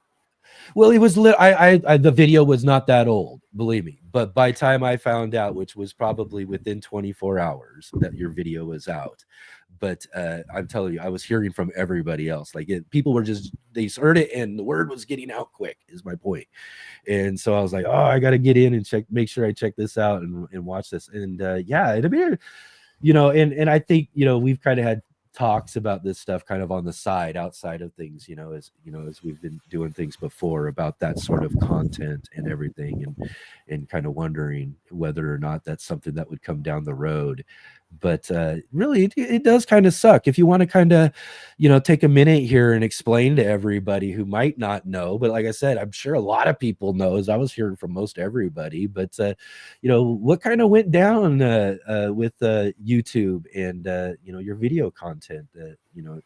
Well, it was the video was not that old, believe me. But by the time I found out, which was probably within 24 hours that your video was out. But I'm telling you, I was hearing from everybody else. Like people were they heard it and the word was getting out quick, is my point. And so I was like, oh, I got to get in and make sure I check this out and watch this. And yeah, it'll be, you know, and I think, you know, we've kind of had talks about this stuff kind of on the side, outside of things, you know, as we've been doing things before about that sort of content and everything, and kind of wondering whether or not that's something that would come down the road. But really, it does kind of suck if you want to kind of, you know, take a minute here and explain to everybody who might not know. But like I said, I'm sure a lot of people know, as I was hearing from most everybody. But you know, what kind of went down with YouTube and you know, your video content that, you know,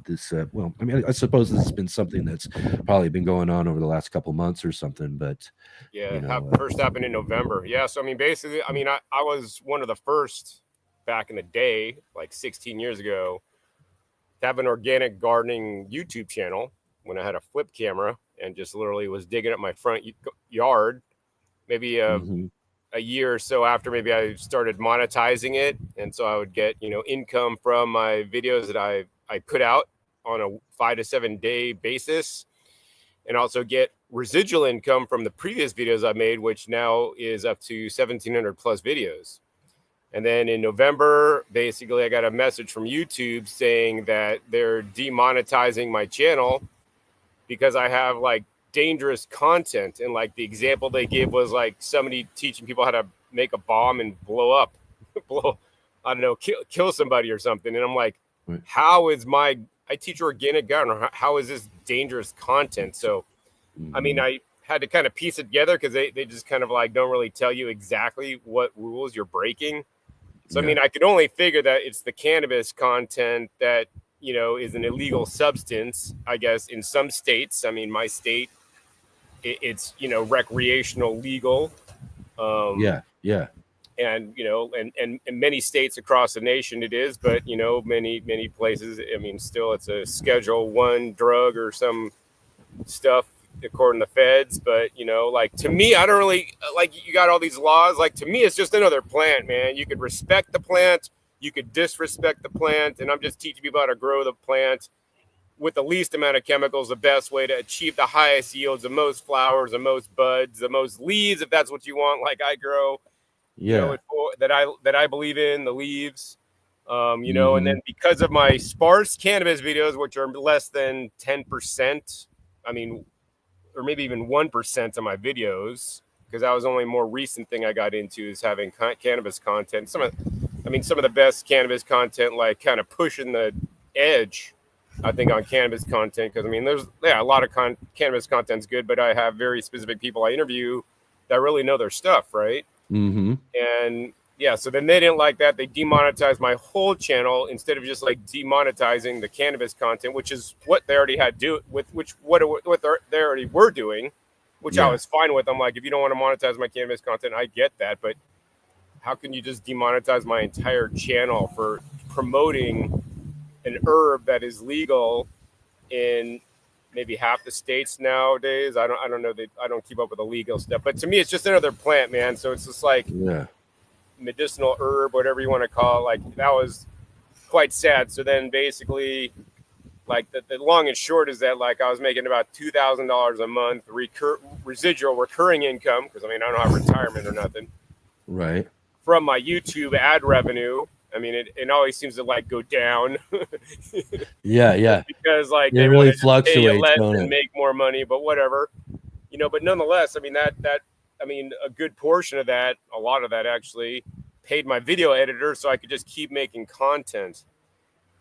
this well, I mean, I suppose this has been something that's probably been going on over the last couple months or something, but yeah, you know, first happened in November. Yeah, so I mean, basically, I mean, I was one of the first back in the day, like 16 years ago, to have an organic gardening YouTube channel when I had a flip camera and just literally was digging up my front yard. Maybe a year or so after, maybe I started monetizing it, and so I would get, you know, income from my videos that I put out on a 5 to 7 day basis, and also get residual income from the previous videos I made, which now is up to 1,700 plus videos. And then in November, basically, I got a message from YouTube saying that they're demonetizing my channel because I have like dangerous content. And like the example they gave was like somebody teaching people how to make a bomb and blow up, I don't know, kill somebody or something. And I'm like, Right. how is I teach organic gardening. How is this dangerous content? So, I mean, I had to kind of piece it together because they just kind of like don't really tell you exactly what rules you're breaking. So, I mean, I could only figure that it's the cannabis content that, you know, is an illegal substance, I guess, in some states. I mean, my state, it's, you know, recreational legal. Yeah. And, you know, and in many states across the nation it is, but, you know, many places, I mean, still it's a Schedule 1 drug or some stuff according to feds. But, you know, like to me, I don't really like, you got all these laws. Like to me, it's just another plant, man. You could respect the plant, you could disrespect the plant, and I'm just teaching people how to grow the plant with the least amount of chemicals, the best way to achieve the highest yields, the most flowers, the most buds, the most leaves, if that's what you want. Like I grow, you know, that I believe in the leaves. You know, and then because of my sparse cannabis videos, which are less than 10%, I mean, or maybe even 1% of my videos, because that was only a more recent thing I got into, is having cannabis content. Some of the best cannabis content, like kind of pushing the edge, I think, on cannabis content. Because I mean, there's a lot of cannabis content's good, but I have very specific people I interview that really know their stuff, right? And yeah, so then they didn't like that. They demonetized my whole channel instead of just like demonetizing the cannabis content, which is what they already had do with, what they already were doing, which I was fine with. I'm like, if you don't want to monetize my cannabis content, I get that, but how can you just demonetize my entire channel for promoting an herb that is legal in maybe half the states nowadays? I don't know that, I don't keep up with the legal stuff, but to me, it's just another plant, man. So it's just like medicinal herb, whatever you want to call it. Like that was quite sad. So then basically, like the long and short is that like I was making about $2,000 a month residual recurring income, because I mean, I don't have retirement or nothing, right, from my YouTube ad revenue. I mean, it always seems to like go down. Because like it they really want to just pay you fluctuates, less don't and it? make more money, but whatever, you know. But nonetheless, I mean, I mean, a good portion of that, a lot of that actually, paid my video editor so I could just keep making content.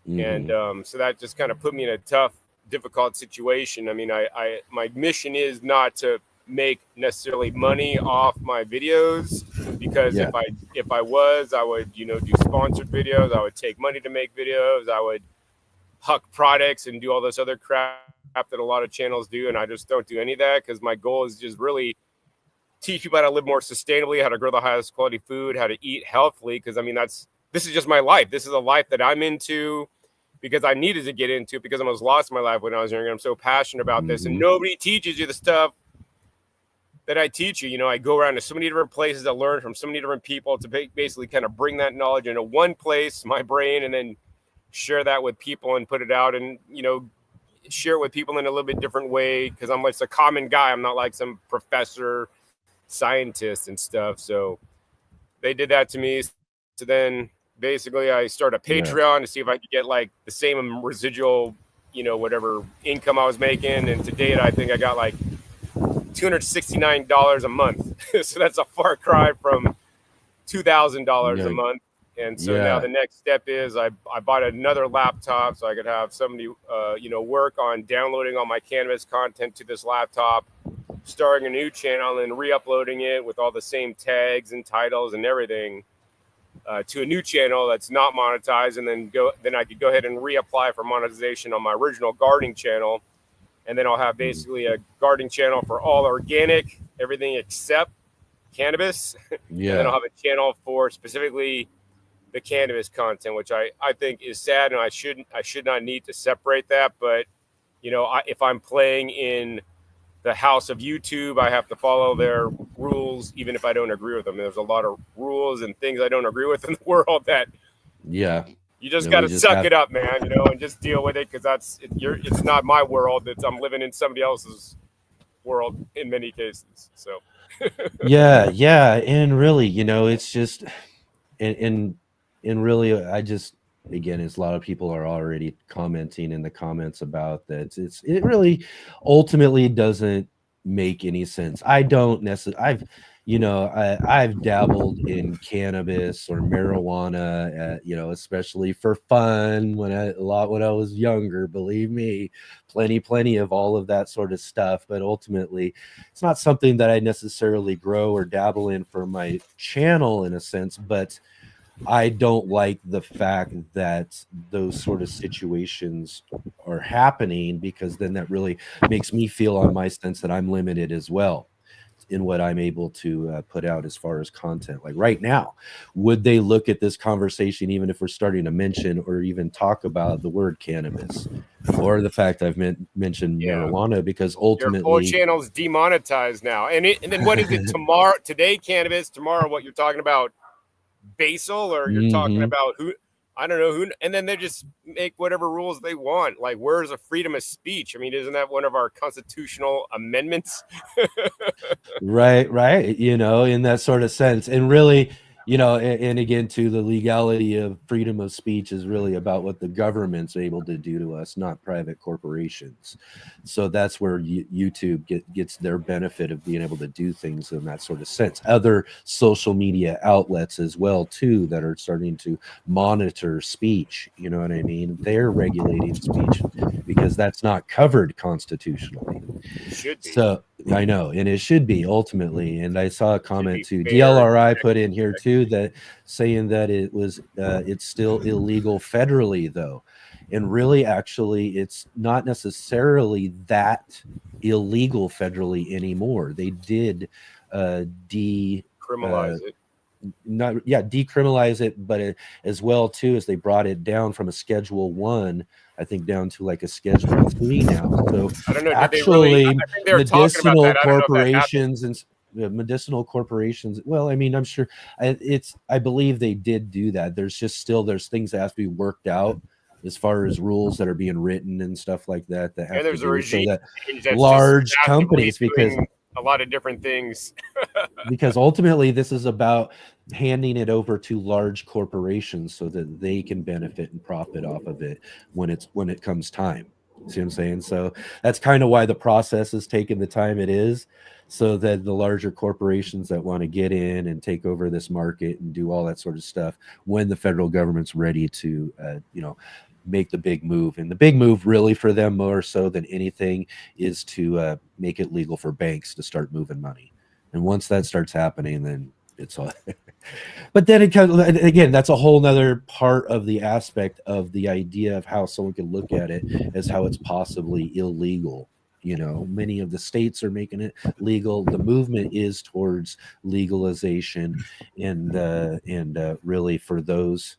And so that just kind of put me in a tough, difficult situation. I mean, my mission is not to make necessarily money off my videos, because if I was, I would, you know, do sponsored videos. I would take money to make videos. I would huck products and do all this other crap that a lot of channels do. And I just don't do any of that, because my goal is just really teach people how to live more sustainably, how to grow the highest quality food, how to eat healthily. Because I mean, this is just my life. This is a life that I'm into because I needed to get into, because I was lost in my life when I was younger. I'm so passionate about this, and nobody teaches you the stuff that I teach you. You know, I go around to so many different places. I learn from so many different people to basically kind of bring that knowledge into one place, my brain, and then share that with people and put it out, and, you know, share it with people in a little bit different way, because I'm like a common guy. I'm not like some professor, scientist and stuff. So they did that to me. So then basically I started a Patreon to see if I could get like the same residual, you know, whatever income I was making. And to date, I think I got like $269 a month. So that's a far cry from $2,000 a month. And so now the next step is I bought another laptop so I could have somebody, you know, work on downloading all my cannabis content to this laptop, starting a new channel and re-uploading it with all the same tags and titles and everything to a new channel that's not monetized. And then I could go ahead and reapply for monetization on my original gardening channel. And then I'll have basically a gardening channel for all organic, everything except cannabis. And then I'll have a channel for specifically the cannabis content, which I think is sad, and I should not need to separate that. But, you know, if I'm playing in the house of YouTube, I have to follow their rules, even if I don't agree with them. There's a lot of rules and things I don't agree with in the world that you just got to suck it up, man, you know, and just deal with it, because it's not my world. I'm living in somebody else's world in many cases. So and really, you know, it's just and really, I just, again, as a lot of people are already commenting in the comments about that, it really ultimately doesn't make any sense. I don't necessarily. I've dabbled in cannabis or marijuana, especially for fun when I was younger. Believe me, plenty of all of that sort of stuff. But ultimately, it's not something that I necessarily grow or dabble in for my channel in a sense. But I don't like the fact that those sort of situations are happening, because then that really makes me feel on my sense that I'm limited as well in what I'm able to put out as far as content. Like right now, would they look at this conversation, even if we're starting to mention or even talk about the word cannabis or the fact I've mentioned marijuana? Because Your whole ultimately, channel's demonetized now. And then what is it tomorrow? Today, cannabis. Tomorrow, what you're talking about, basil, or you're talking about who? I don't know who. And then they just make whatever rules they want. Like, where's the freedom of speech? I mean, isn't that one of our constitutional amendments? right, in that sort of sense. And really, and again, to the legality of freedom of speech is really about what the government's able to do to us, not private corporations. So that's where YouTube gets their benefit of being able to do things in that sort of sense. Other social media outlets as well too that are starting to monitor speech, you know what I mean? They're regulating speech because that's not covered constitutionally. It should be. So I know, and it should be ultimately. And I saw a comment too. fair. DLRI put in here too that saying that it was it's still illegal federally though, and really actually it's not necessarily that illegal federally anymore. They did Criminalize it. decriminalize it, but as well too as they brought it down from a Schedule 1, I think, down to like a Schedule 3 now. So I don't know. actually, I think they were talking about medicinal that. I don't know if that corporations and medicinal corporations. Well, I mean, I'm sure I believe they did do that. There's things that have to be worked out as far as rules that are being written and stuff like that have And there's to a do regime so that that's large just companies, because doing a lot of different things. because ultimately this is about handing it over to large corporations so that they can benefit and profit off of it when it comes time. See what I'm saying? So that's kind of why the process is taking the time it is, so that the larger corporations that want to get in and take over this market and do all that sort of stuff, when the federal government's ready to make the big move. And the big move really for them more so than anything is to make it legal for banks to start moving money. And once that starts happening, then it's all but then it comes again, that's a whole nother part of the aspect of the idea of how someone can look at it as how it's possibly illegal. Many of the states are making it legal. The movement is towards legalization, and really for those,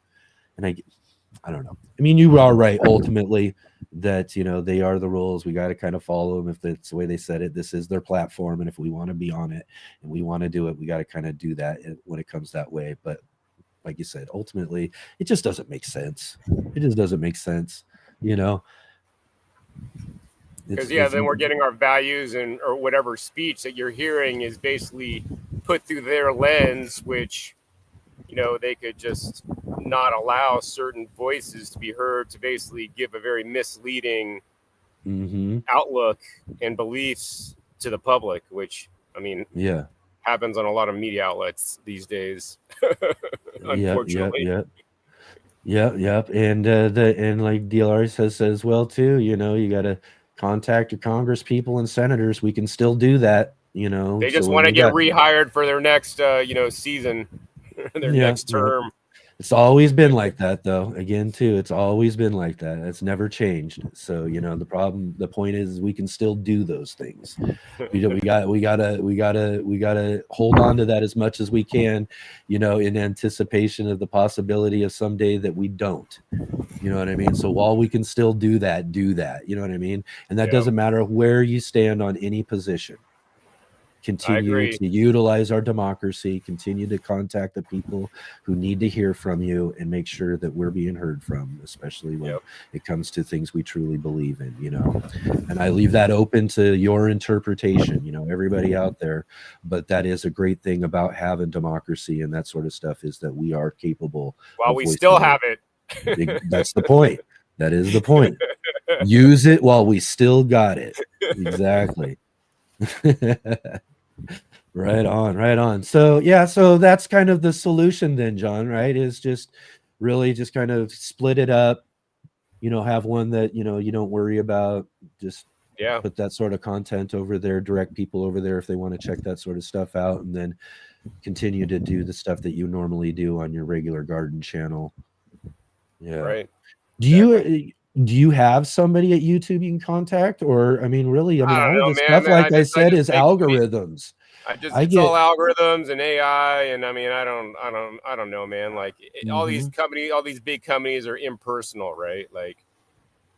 and I don't know. I mean, you are right ultimately that they are the rules. We got to kind of follow them if that's the way they said it. This is their platform, and if we want to be on it and we want to do it, we got to kind of do that when it comes that way. But like you said, ultimately, it just doesn't make sense. It just doesn't make sense, Because then we're getting our values or whatever speech that you're hearing is basically put through their lens, which they could just not allow certain voices to be heard to basically give a very misleading outlook and beliefs to the public, which happens on a lot of media outlets these days. Unfortunately. Yep. And like DLR says as well too, you got to contact your Congress people and senators. We can still do that. They just want to get rehired for their next season. Their next term. It's always been like that, though. Again, too, it's always been like that. It's never changed. So the point is we can still do those things. We gotta hold on to that as much as we can, in anticipation of the possibility of someday that we don't. You know what I mean? So while we can still do that. You know what I mean? And that doesn't matter where you stand on any position. Continue to utilize our democracy, continue to contact the people who need to hear from you, and make sure that we're being heard from, especially when it comes to things we truly believe in, and I leave that open to your interpretation, everybody out there. But that is a great thing about having democracy and that sort of stuff, is that we are capable. While we still have it. That's the point. That is the point. Use it while we still got it. Exactly. Right on, right on. So yeah, so that's kind of the solution then, John, right? Is just really just kind of split it up, have one that, you don't worry about, just Yeah. put that sort of content over there, direct people over there if they want to check that sort of stuff out, and then continue to do the stuff that you normally do on your regular garden channel. Yeah. Right. Do you have somebody at YouTube you can contact? Or I mean, really, I don't all of know, this man. stuff, like I I said, just is make algorithms. I it's all get algorithms and AI, and I mean, I don't know, man. Like all these big companies are impersonal, right? Like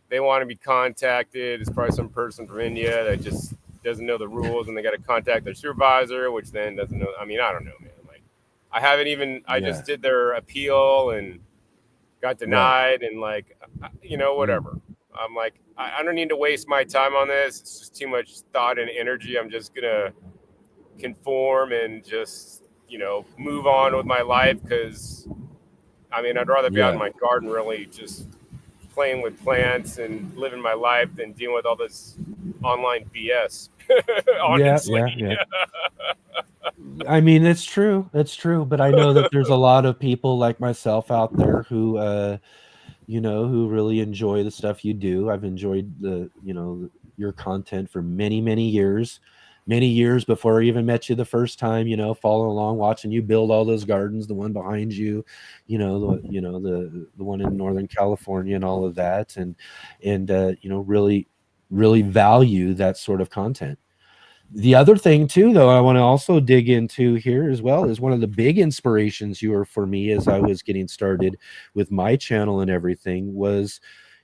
they want to be contacted. It's probably some person from India that just doesn't know the rules, and they got to contact their supervisor, which then doesn't know. I mean, I don't know, man. Like I haven't even. I just did their appeal and got denied, and like, whatever. I'm like, I don't need to waste my time on this. It's just too much thought and energy. I'm just gonna conform and just move on with my life, because I mean, I'd rather be out in my garden, really just playing with plants and living my life than dealing with all this online BS. Honestly. Yeah. I mean, it's true. It's true. But I know that there's a lot of people like myself out there who, who really enjoy the stuff you do. I've enjoyed your content for many, many years before I even met you the first time, following along, watching you build all those gardens, the one behind you, the one in Northern California and all of that. And really, really value that sort of content. The other thing too, though, I want to also dig into here as well, is one of the big inspirations you were for me as I was getting started with my channel and everything was,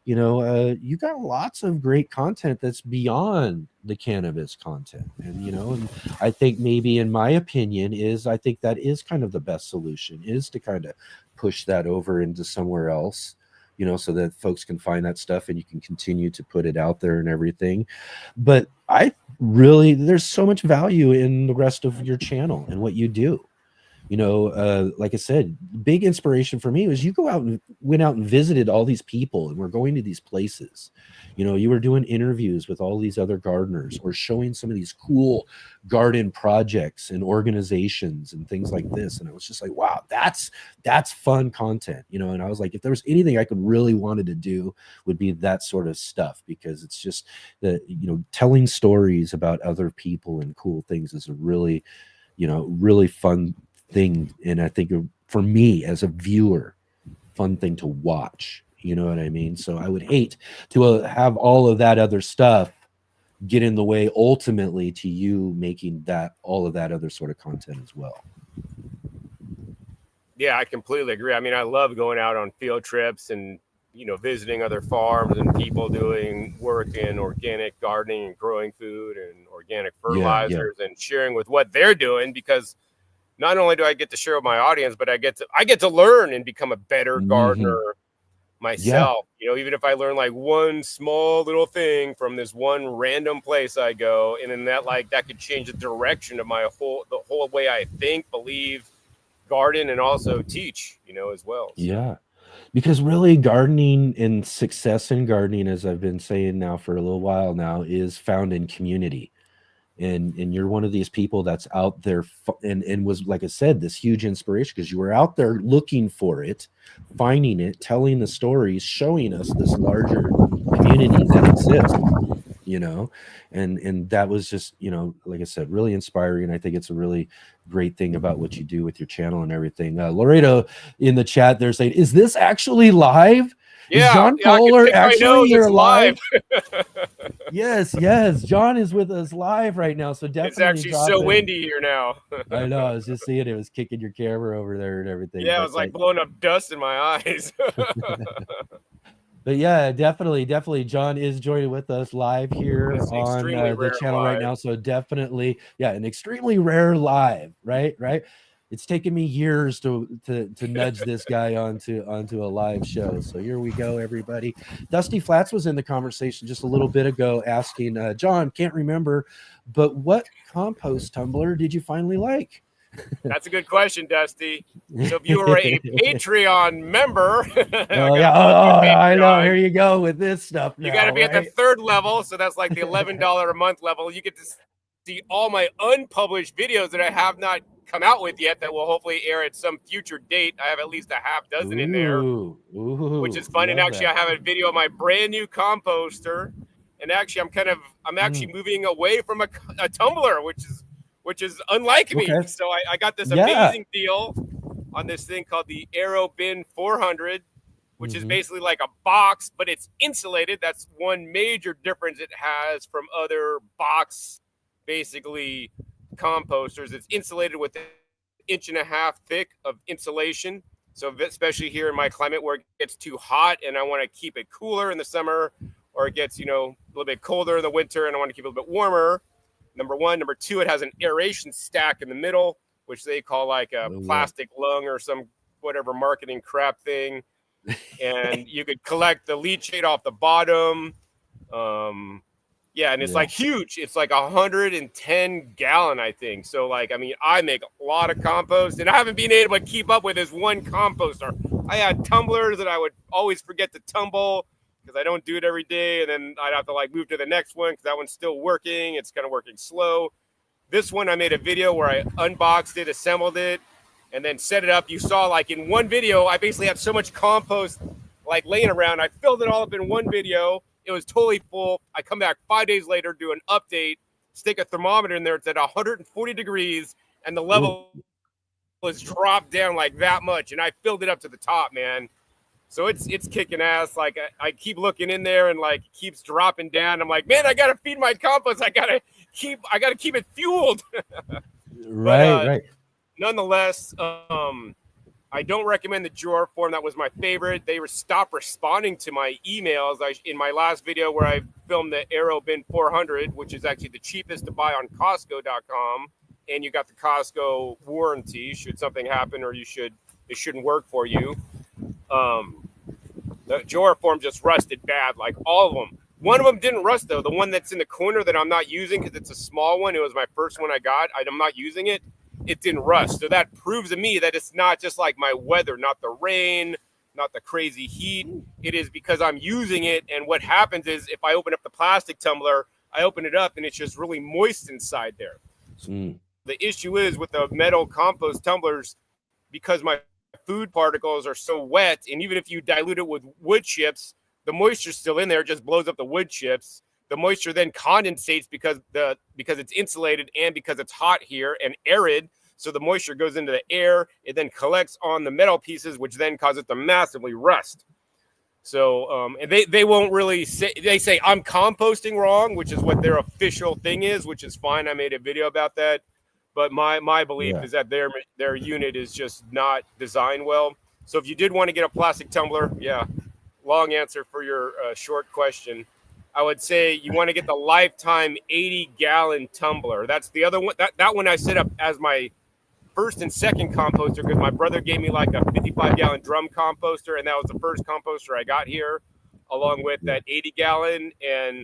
you got lots of great content that's beyond the cannabis content. And I think maybe, in my opinion, I think that is kind of the best solution, is to kind of push that over into somewhere else, so that folks can find that stuff and you can continue to put it out there and everything. But there's so much value in the rest of your channel and what you do. Like I said, big inspiration for me was you went out and visited all these people, and we're going to these places. You were doing interviews with all these other gardeners, or showing some of these cool garden projects and organizations and things like this. And I was just like, wow, that's fun content, and I was like, if there was anything I could really wanted to do, would be that sort of stuff, because it's just telling stories about other people and cool things is a really, really fun thing. And I think for me as a viewer, fun thing to watch, you know what I mean? So I would hate to have all of that other stuff get in the way ultimately to you making all of that other sort of content as well. Yeah, I completely agree. I mean, I love going out on field trips and visiting other farms and people doing work in organic gardening and growing food and organic fertilizers, and sharing with what they're doing, because not only do I get to share with my audience, but I get to learn and become a better gardener myself. Even if I learn like one small little thing from this one random place I go, and then that could change the direction of the whole way I think, believe, garden, and also teach, as well. So. Yeah. Because really, gardening and success in gardening, as I've been saying now for a little while now, is found in community. And you're one of these people that's out there and was, like I said, this huge inspiration, because you were out there looking for it, finding it, telling the stories, showing us this larger community that exists, and that was just, like I said, really inspiring. I think it's a really great thing about what you do with your channel and everything. Laredo in the chat, they're saying, is this actually live? Yeah, is John Kohler actually here live? Yes, John is with us live right now, so definitely. It's actually so windy here now. I know. I was just seeing it was kicking your camera over there and everything. Yeah, it was like blowing up dust in my eyes. But yeah, definitely, John is joining with us live here on the channel right now. So definitely, an extremely rare live, right? It's taken me years to nudge this guy onto a live show. So here we go, everybody. Dusty Flats was in the conversation just a little bit ago, asking, John, can't remember, but what compost tumbler did you finally like? That's a good question, Dusty. So if you were a Patreon member, I know. Here you go with this stuff. You got to be at the third level, so that's like the $11 a month level. You get to see all my unpublished videos that I have not come out with yet that will hopefully air at some future date. I have at least a half dozen in there, which is fun. And actually, I have a video of my brand new composter. And actually, I'm actually moving away from a tumbler, which is unlike me. So I got this amazing deal on this thing called the Aero Bin 400, which is basically like a box, but it's insulated. That's one major difference it has from other box, basically, composters. It's insulated with 1.5 inches thick of insulation. So especially here in my climate where it gets too hot and I want to keep it cooler in the summer, or it gets, a little bit colder in the winter and I want to keep it a little bit warmer. Number one. Number two, it has an aeration stack in the middle, which they call like a plastic lung or some whatever marketing crap thing. And you could collect the leachate off the bottom. And it's like huge. It's like 110 gallon, I think. So I make a lot of compost and I haven't been able to keep up with this one composter. I had tumblers that I would always forget to tumble because I don't do it every day. And then I'd have to move to the next one because that one's still working. It's kind of working slow. This one, I made a video where I unboxed it, assembled it, and then set it up. You saw in one video, I basically had so much compost laying around. I filled it all up in one video. It was totally full. I come back 5 days later, do an update, stick a thermometer in there. It's at 140 degrees, and the level was dropped down that much. And I filled it up to the top, man. So it's kicking ass. I keep looking in there, and it keeps dropping down. I'm like, man, I gotta feed my compost. I gotta keep it fueled. Right. Nonetheless, I don't recommend the drawer form. That was my favorite. They stopped responding to my emails. In my last video where I filmed the Aero Bin 400, which is actually the cheapest to buy on Costco.com, and you got the Costco warranty should something happen or it shouldn't work for you. The drawer form just rusted bad, all of them. One of them didn't rust though. The one that's in the corner that I'm not using because it's a small one. It was my first one I got. I'm not using it. It didn't rust. So that proves to me that it's not just my weather, not the rain, not the crazy heat. It is because I'm using it. And what happens is if I open up the plastic tumbler, I open it up and it's just really moist inside there. So the issue is with the metal compost tumblers, because my food particles are so wet, and even if you dilute it with wood chips, the moisture's still in there, it just blows up the wood chips. The moisture then condensates because it's insulated and because it's hot here and arid. So the moisture goes into the air. It then collects on the metal pieces, which then causes it to massively rust. So and they won't really say, they say I'm composting wrong, which is what their official thing is, which is fine. I made a video about that. But my belief is that their unit is just not designed well. So if you did want to get a plastic tumbler, long answer for your short question. I would say you want to get the Lifetime 80-gallon tumbler. That's the other one. That one I set up as my first and second composter because my brother gave me a 55-gallon drum composter, and that was the first composter I got here, along with that 80-gallon. And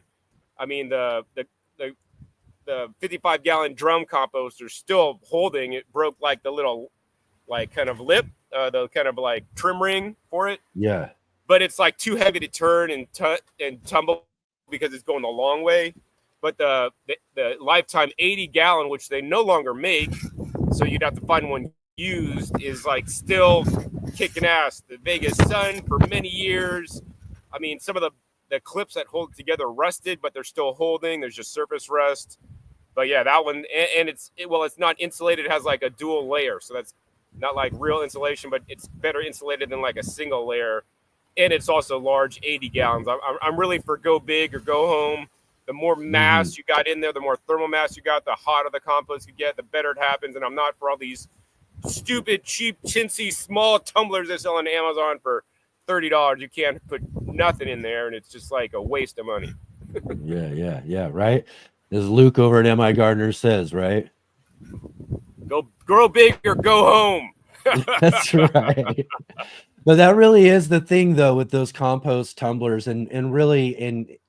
I mean the 55-gallon drum composter still holding. It broke the little kind of lip, the kind of trim ring for it. Yeah. But it's too heavy to turn and tumble because it's going the long way. But the Lifetime 80-gallon, which they no longer make, so you'd have to find one used, is still kicking ass. The Vegas sun for many years. I mean, some of the clips that hold it together rusted, but they're still holding. There's just surface rust. But yeah, that one, and it's not insulated. It has a dual layer, so that's not real insulation, but it's better insulated than a single layer. And it's also large, 80 gallons. I'm really for go big or go home. The more mass you got in there, the more thermal mass you got, the hotter the compost you get, the better it happens. And I'm not for all these stupid, cheap, chintzy, small tumblers they sell on Amazon for $30. You can't put nothing in there, and it's just a waste of money. Yeah, right? As Luke over at MI Gardner says, right? Go grow big or go home. That's right. But that really is the thing, though, with those compost tumblers, and really,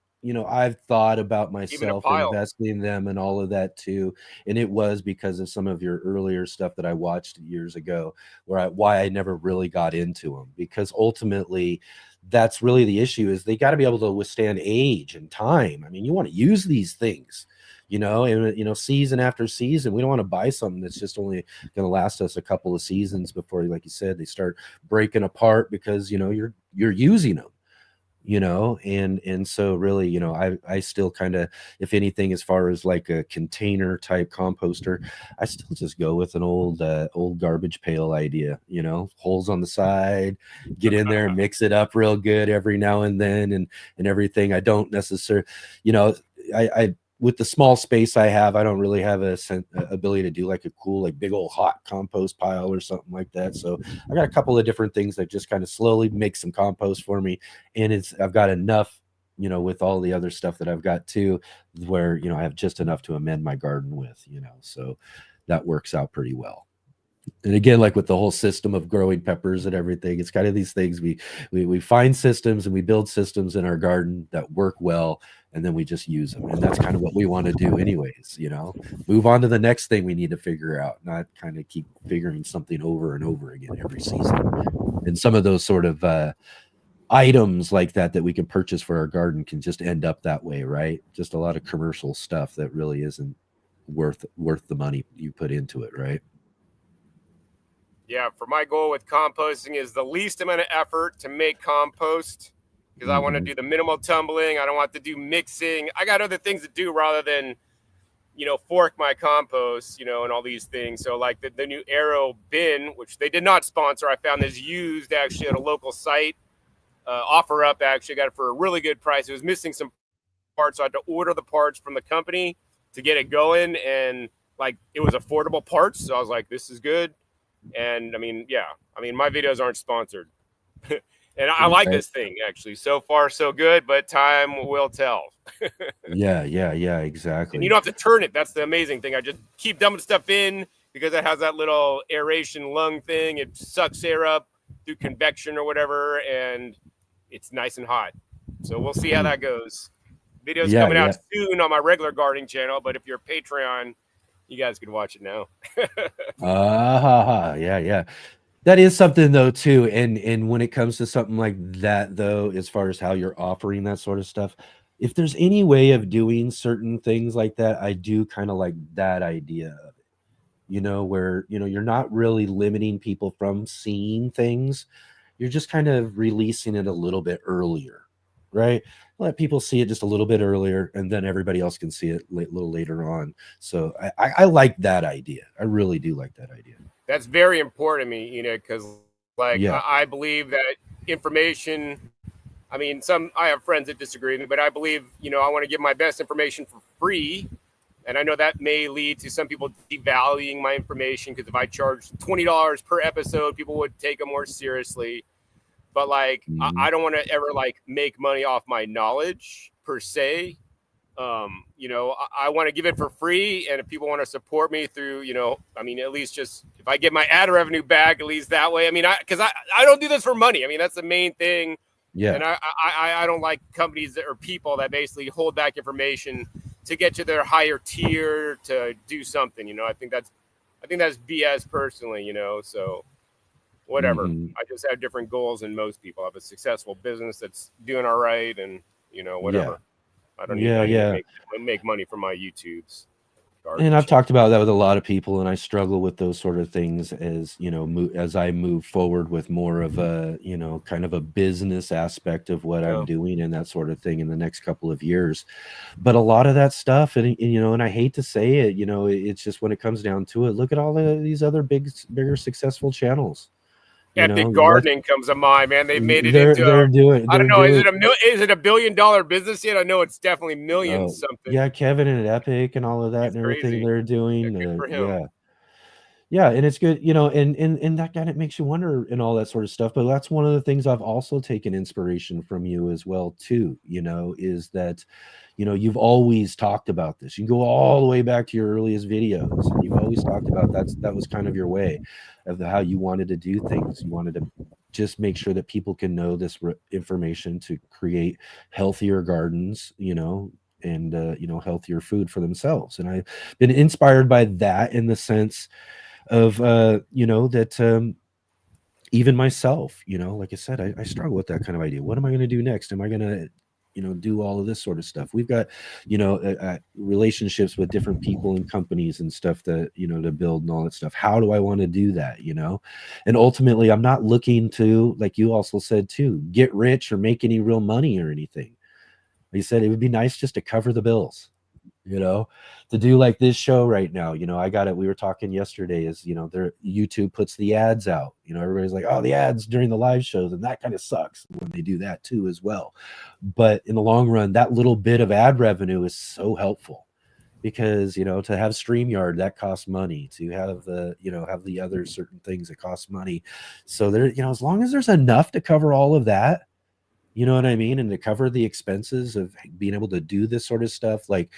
I've thought about myself investing in them and all of that too, and it was because of some of your earlier stuff that I watched years ago, why I never really got into them, because ultimately, that's really the issue: is they got to be able to withstand age and time. I mean, you want to use these things. and season after season. We don't want to buy something that's just only going to last us a couple of seasons before, like you said, they start breaking apart because you're using them. And so really, I still kind of, if anything, as far as like a container type composter, I still just go with an old garbage pail idea, holes on the side, get in there, mix it up real good every now and then, and everything. I don't necessarily, I with the small space I have, I don't really have a ability to do like a cool, like big old hot compost pile or something like that. So I got a couple of different things that just kind of slowly make some compost for me. And I've got enough, with all the other stuff that I've got too, where, I have just enough to amend my garden with, so that works out pretty well. And again, like with the whole system of growing peppers and everything, it's kind of these things we find systems and we build systems in our garden that work well, and then we just use them. And that's kind of what we want to do anyways, move on to the next thing we need to figure out, not kind of keep figuring something over and over again every season. And some of those sort of items like that we can purchase for our garden can just end up that way, right? Just a lot of commercial stuff that really isn't worth the money you put into it, right? Yeah, for my goal with composting is the least amount of effort to make compost, because I want to do the minimal tumbling. I don't want to do mixing. I got other things to do rather than, fork my compost, and all these things. So like the new Arrow bin, which they did not sponsor, I found this used actually at a local site, offer up actually. Got it for a really good price. It was missing some parts, so I had to order the parts from the company to get it going, and like it was affordable parts. So I was like, this is good. And I mean, my videos aren't sponsored. And I like this thing actually. So far, so good, but time will tell. Yeah, exactly. And you don't have to turn it. That's the amazing thing. I just keep dumping stuff in because it has that little aeration lung thing. It sucks air up through convection or whatever, and it's nice and hot. So we'll see how that goes. Videos coming out soon on my regular gardening channel, but if you're a Patreon, you guys can watch it now. Yeah. That is something though too. And when it comes to something like that though, as far as how you're offering that sort of stuff, if there's any way of doing certain things like that, I do kind of like that idea of it, where, you're not really limiting people from seeing things. You're just kind of releasing it a little bit earlier, right? Let people see it just a little bit earlier, and then everybody else can see it a little later on. So I like that idea. I really do like that idea. That's very important to me, because I believe that information, I have friends that disagree with me, but I believe, I want to give my best information for free. And I know that may lead to some people devaluing my information, because if I charge $20 per episode, people would take them more seriously. But I don't want to ever make money off my knowledge per se. I want to give it for free, and if people want to support me through, at least just if I get my ad revenue back, at least that way. Because I don't do this for money. That's the main thing. Yeah. And I don't like companies or people that basically hold back information to get to their higher tier to do something. I think that's BS personally. So whatever. I just have different goals than most people. I have a successful business that's doing all right, and whatever. I don't need to make money from my YouTube's. And I've talked about that with a lot of people, and I struggle with those sort of things as as I move forward with more of a kind of a business aspect of what I'm doing and that sort of thing in the next couple of years. But a lot of that stuff, and I hate to say it, it's just when it comes down to it, look at all these other bigger successful channels. Epic Gardening comes to mind, man. They've made it into I don't know. Is it $1 billion business yet? I know it's definitely millions something. Yeah, Kevin and Epic and all of that and everything crazy. They're doing. Good for him. Yeah, and it's good, and that kind of makes you wonder and all that sort of stuff. But that's one of the things I've also taken inspiration from you as well, too, is that, you've always talked about this. You can go all the way back to your earliest videos, and you've always talked about that was kind of your way of how you wanted to do things. You wanted to just make sure that people can know this information to create healthier gardens, and healthier food for themselves. And I've been inspired by that in the sense of that even myself, like I said, I struggle with that kind of idea. What am I going to do next? Am I going to do all of this sort of stuff. We've got, relationships with different people and companies and stuff that, to build and all that stuff. How do I want to do that? And ultimately I'm not looking to, like you also said too, get rich or make any real money or anything. Like you said, it would be nice just to cover the bills, to do like this show right now. I got it. We were talking yesterday is, their YouTube puts the ads out, everybody's like, oh, the ads during the live shows. And that kind of sucks when they do that too, as well. But in the long run, that little bit of ad revenue is so helpful because, to have StreamYard, that costs money. To have the, have the other certain things that cost money. So there, as long as there's enough to cover all of that, you know what I mean? And to cover the expenses of being able to do this sort of stuff, like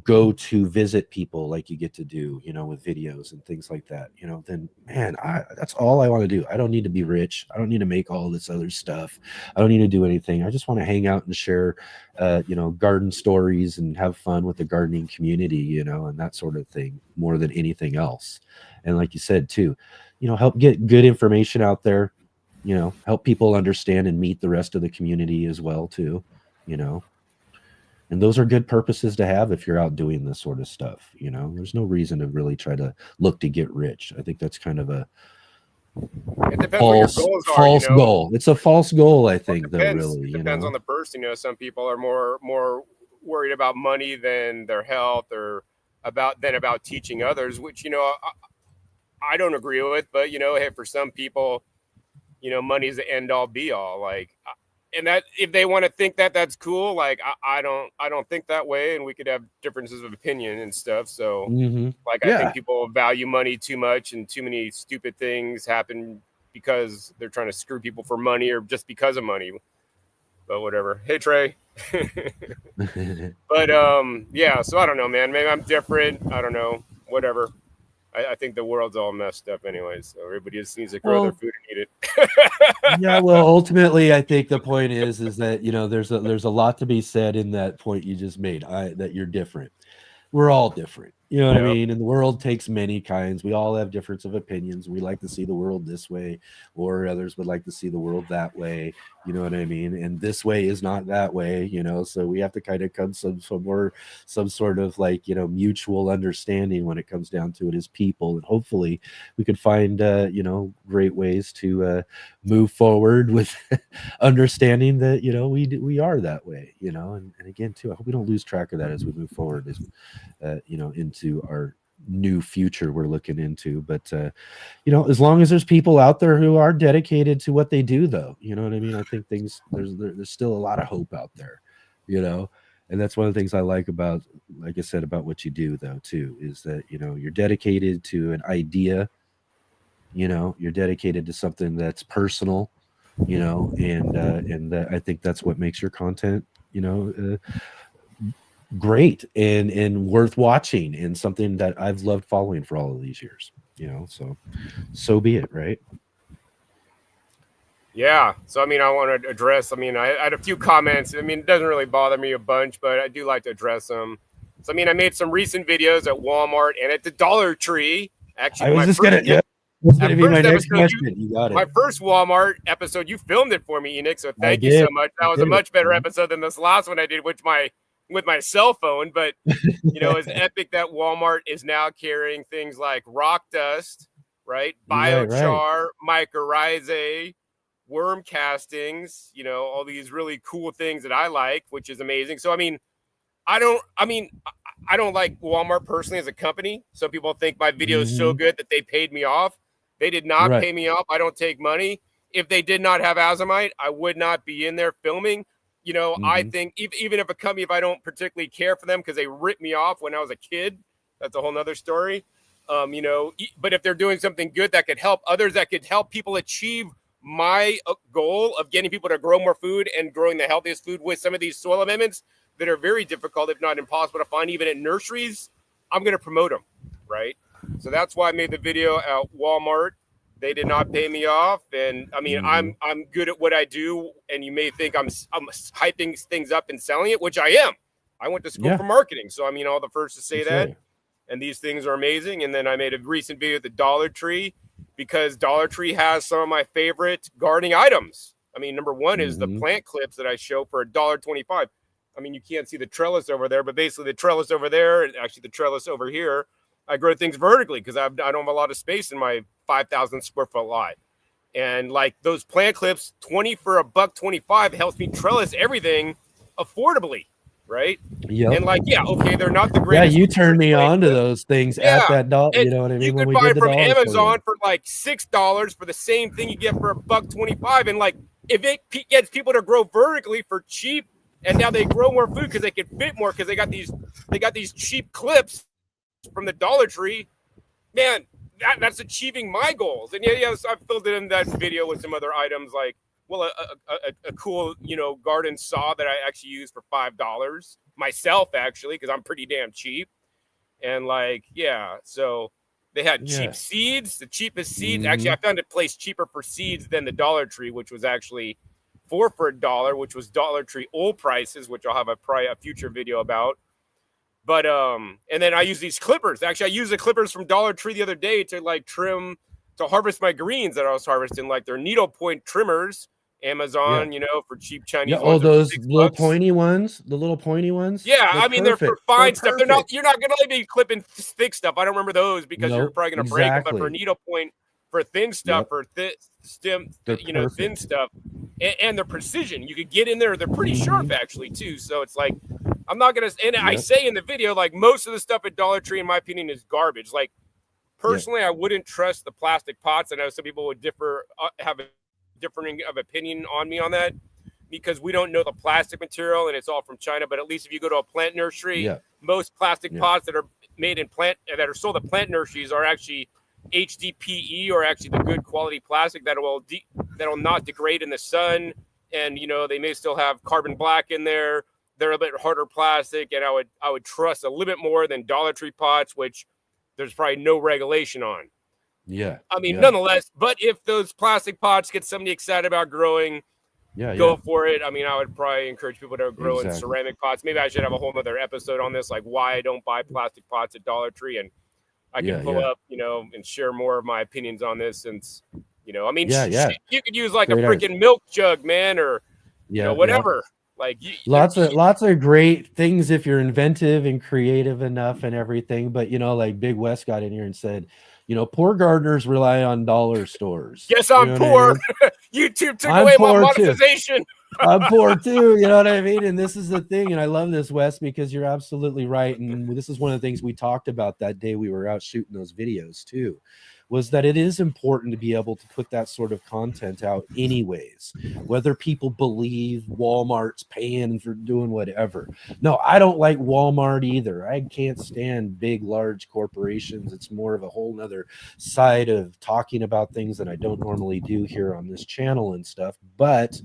go to visit people like you get to do, with videos and things like that, then man, that's all I want to do. I don't need to be rich. I don't need to make all this other stuff. I don't need to do anything. I just want to hang out and share, garden stories and have fun with the gardening community, and that sort of thing more than anything else. And like you said too, help get good information out there, help people understand and meet the rest of the community as well too, and those are good purposes to have if you're out doing this sort of stuff. There's no reason to really try to look to get rich. I think that's kind of a false goal. It's a false goal, I think, though, really. It depends on the person. Some people are more worried about money than their health or about teaching others, which, I don't agree with. But, hey, for some people, money is the end all be all. Like, and that if they want to think that, that's cool. Like, I don't think that way, and we could have differences of opinion and stuff. So, I think people value money too much, and too many stupid things happen because they're trying to screw people for money or just because of money. But whatever. Hey, Trey. But yeah. So I don't know, man. Maybe I'm different. I don't know. Whatever. I think the world's all messed up anyways. So everybody just needs to grow their food and eat it. Yeah, well, ultimately, I think the point is that, there's a lot to be said in that point you just made, that you're different. We're all different. You know what I mean? And the world takes many kinds. We all have difference of opinions. We like to see the world this way, or others would like to see the world that way. You know what I mean? And this way is not that way, so we have to kind of come some sort of like, mutual understanding when it comes down to it as people. And hopefully we could find, great ways to move forward with understanding that, we are that way, and again, too, I hope we don't lose track of that as we move forward, into our new future we're looking into. But as long as there's people out there who are dedicated to what they do, though, you know what I mean, I think there's still a lot of hope out there, and that's one of the things I like about, like I said, about what you do, though, too, is that you're dedicated to an idea, you're dedicated to something that's personal, and I think that's what makes your content great and worth watching, and something that I've loved following for all of these years, so be it, right? Yeah. So, I want to address, I had a few comments. It doesn't really bother me a bunch, but I do like to address them. So, I made some recent videos at Walmart and at the Dollar Tree. Actually, I was just going to be my next question. You got it. My first Walmart episode, you filmed it for me, Enoch. So thank you so much. That was a much better episode than this last one I did with my cell phone. But it's epic that Walmart is now carrying things like rock dust, right? Biochar, mycorrhizae, worm castings, all these really cool things that I like, which is amazing. So I don't like Walmart personally as a company. Some people think my video is so good that they paid me off. They did not pay me off. I don't take money. If they did not have Azomite, I would not be in there filming. I think even if a company, if I don't particularly care for them because they ripped me off when I was a kid, that's a whole nother story. But if they're doing something good that could help others, that could help people achieve my goal of getting people to grow more food and growing the healthiest food with some of these soil amendments that are very difficult, if not impossible to find even at nurseries, I'm going to promote them, right? So that's why I made the video at Walmart. They did not pay me off, and I'm good at what I do. And you may think I'm hyping things up and selling it, which I am. I went to school for marketing, so all the first to say that. Right. And these things are amazing. And then I made a recent video at the Dollar Tree because Dollar Tree has some of my favorite gardening items. I mean, number one is the plant clips that I show for $1.25. I mean, you can't see the trellis over there, but basically the trellis over there, and actually the trellis over here, I grow things vertically because I don't have a lot of space in my 5,000 square foot lot. And like those plant clips, 20 for $1.25 helps me trellis everything affordably, right? Yep. And like, yeah, okay, they're not the Yeah, greatest. you turned me on to those things at that dollar. You know what I mean? You When could we buy did the from dollar Amazon store. for like $6 for the same thing you get for $1.25. And like, if it gets people to grow vertically for cheap, and now they grow more food because they can fit more because they got these cheap clips from the Dollar Tree, man, that's achieving my goals. And yes, I filled it in that video with some other items like, well, a cool, garden saw that I actually used for $5 myself, actually, because I'm pretty damn cheap. And like, yeah, so they had cheap seeds, the cheapest seeds. Actually, I found a place cheaper for seeds than the Dollar Tree, which was actually 4 for $1, which was Dollar Tree old prices, which I'll have a future video about. But and then I use these clippers. Actually, I used the clippers from Dollar Tree the other day to like to harvest my greens that I was harvesting, like they're needlepoint trimmers, Amazon, for cheap Chinese. Yeah, oh, those little pointy ones, the little pointy ones. Yeah, I mean they're for fine stuff. You're not gonna be clipping thick stuff. I don't remember those because you're probably gonna break them. But for needlepoint, for thin stuff, for thin stuff, and their precision, you could get in there. They're pretty sharp actually too. So it's like I'm not gonna. And I say in the video, like most of the stuff at Dollar Tree, in my opinion, is garbage. Like personally, I wouldn't trust the plastic pots. I know some people would have a differing of opinion on me on that because we don't know the plastic material and it's all from China. But at least if you go to a plant nursery, most plastic pots that are made in that are sold at plant nurseries are actually HDPE or actually the good quality plastic that will not degrade in the sun. And they may still have carbon black in there. They're a bit harder plastic, and I would trust a little bit more than Dollar Tree pots, which there's probably no regulation on. Yeah. I mean, nonetheless, but if those plastic pots get somebody excited about growing, go for it. I mean, I would probably encourage people to grow in ceramic pots. Maybe I should have a whole other episode on this, like why I don't buy plastic pots at Dollar Tree, and I can pull up, and share more of my opinions on this. Since, I mean, you could use like a freaking milk jug, man, or whatever. Like lots of great things if you're inventive and creative enough and everything. But like Big West got in here and said, poor gardeners rely on dollar stores. Yes, I'm poor. I mean? YouTube took away my monetization. I'm poor too. You know what I mean? And this is the thing. And I love this, Wes, because you're absolutely right. And this is one of the things we talked about that day we were out shooting those videos too, was that it is important to be able to put that sort of content out anyways, whether people believe Walmart's paying for doing whatever. No, I don't like Walmart either. I can't stand big, large corporations. It's more of a whole nother side of talking about things that I don't normally do here on this channel and stuff. But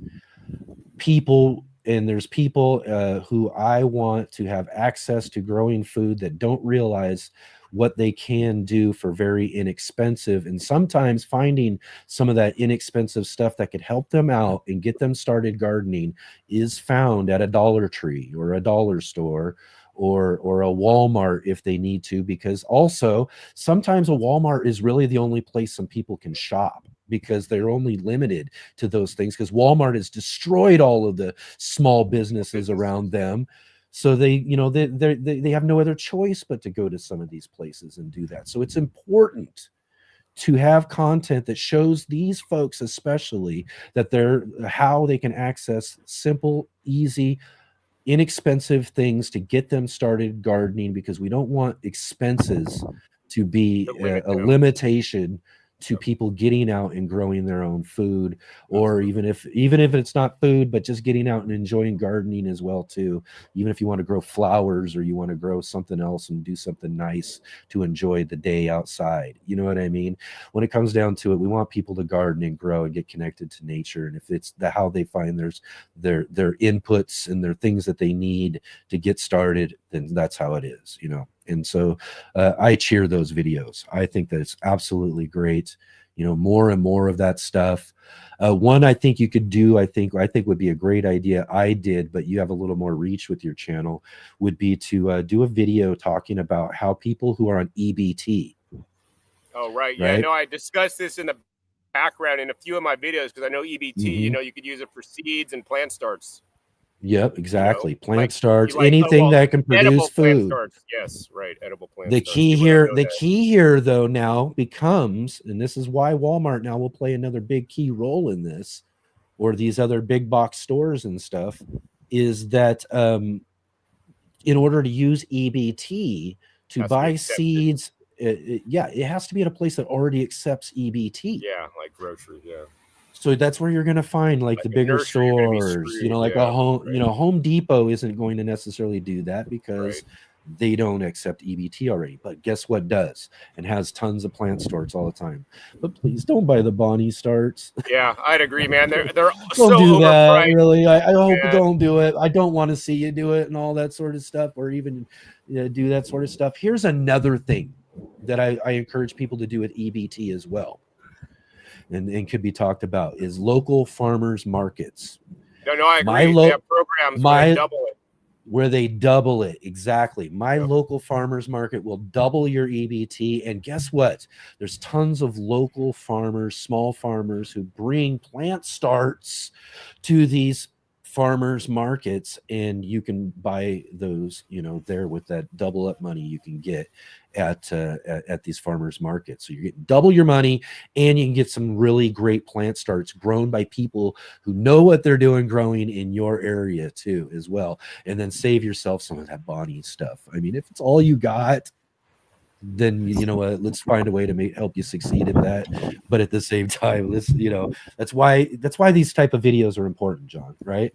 there's people who I want to have access to growing food that don't realize what they can do for very inexpensive, and sometimes finding some of that inexpensive stuff that could help them out and get them started gardening is found at a Dollar Tree or a dollar store or a Walmart if they need to, because also sometimes a Walmart is really the only place some people can shop, because they're only limited to those things, because Walmart has destroyed all of the small businesses around them. So they have no other choice but to go to some of these places and do that. So it's important to have content that shows these folks, especially, that how they can access simple, easy, inexpensive things to get them started gardening, because we don't want expenses to be a limitation to people getting out and growing their own food, or even if it's not food, but just getting out and enjoying gardening as well too. Even if you want to grow flowers or you want to grow something else and do something nice to enjoy the day outside. You know what I mean? When it comes down to it, we want people to garden and grow and get connected to nature. And if it's how they find their inputs and their things that they need to get started, then that's how it is, And so I cheer those videos. I think that it's absolutely great. More and more of that stuff. One I think you could do, I think would be a great idea. I did, but you have a little more reach with your channel, would be to do a video talking about how people who are on EBT. Oh, right. Yeah, no, I discussed this in the background in a few of my videos because I know EBT, you know, you could use it for seeds and plant starts. Yep, exactly. You know, Plant like, starts, like, anything that can edible produce plant food. starts. Yes, right. Edible plant The starts. key People don't here, know the that. key here though now becomes, and this is why Walmart now will play another big key role in this, or these other big box stores and stuff, is that in order to use EBT to Has to be buy accepted. seeds, it has to be at a place that already accepts EBT. Yeah, like groceries. Yeah. So that's where you're going to find like the a bigger nursery, you're gonna be stores, you know, screwed. like Yeah, a home, right. you know, Home Depot isn't going to necessarily do that because they don't accept EBT already. But guess what does, and has tons of plant starts all the time. But please don't buy the Bonnie starts. Yeah, I'd agree, man. They're Don't so do that, overpriced. really. I hope man. don't do it. I don't want to see you do it and all that sort of stuff, or even do that sort of stuff. Here's another thing that I encourage people to do with EBT as well, and could be talked about, is local farmers markets. No, I agree. They have programs where they double it. Where they double it. Exactly. My local farmers market will double your EBT. And guess what? There's tons of local farmers, small farmers who bring plant starts to these farmers markets, and you can buy those, you know, there with that double up money you can get at these farmers markets. So you're getting double your money, and you can get some really great plant starts grown by people who know what they're doing growing in your area too as well, and then save yourself some of that Bonnie stuff. I mean, if it's all you got, then you know what, let's find a way to help you succeed at that. But at the same time, let's, you know, that's why these type of videos are important, John, right?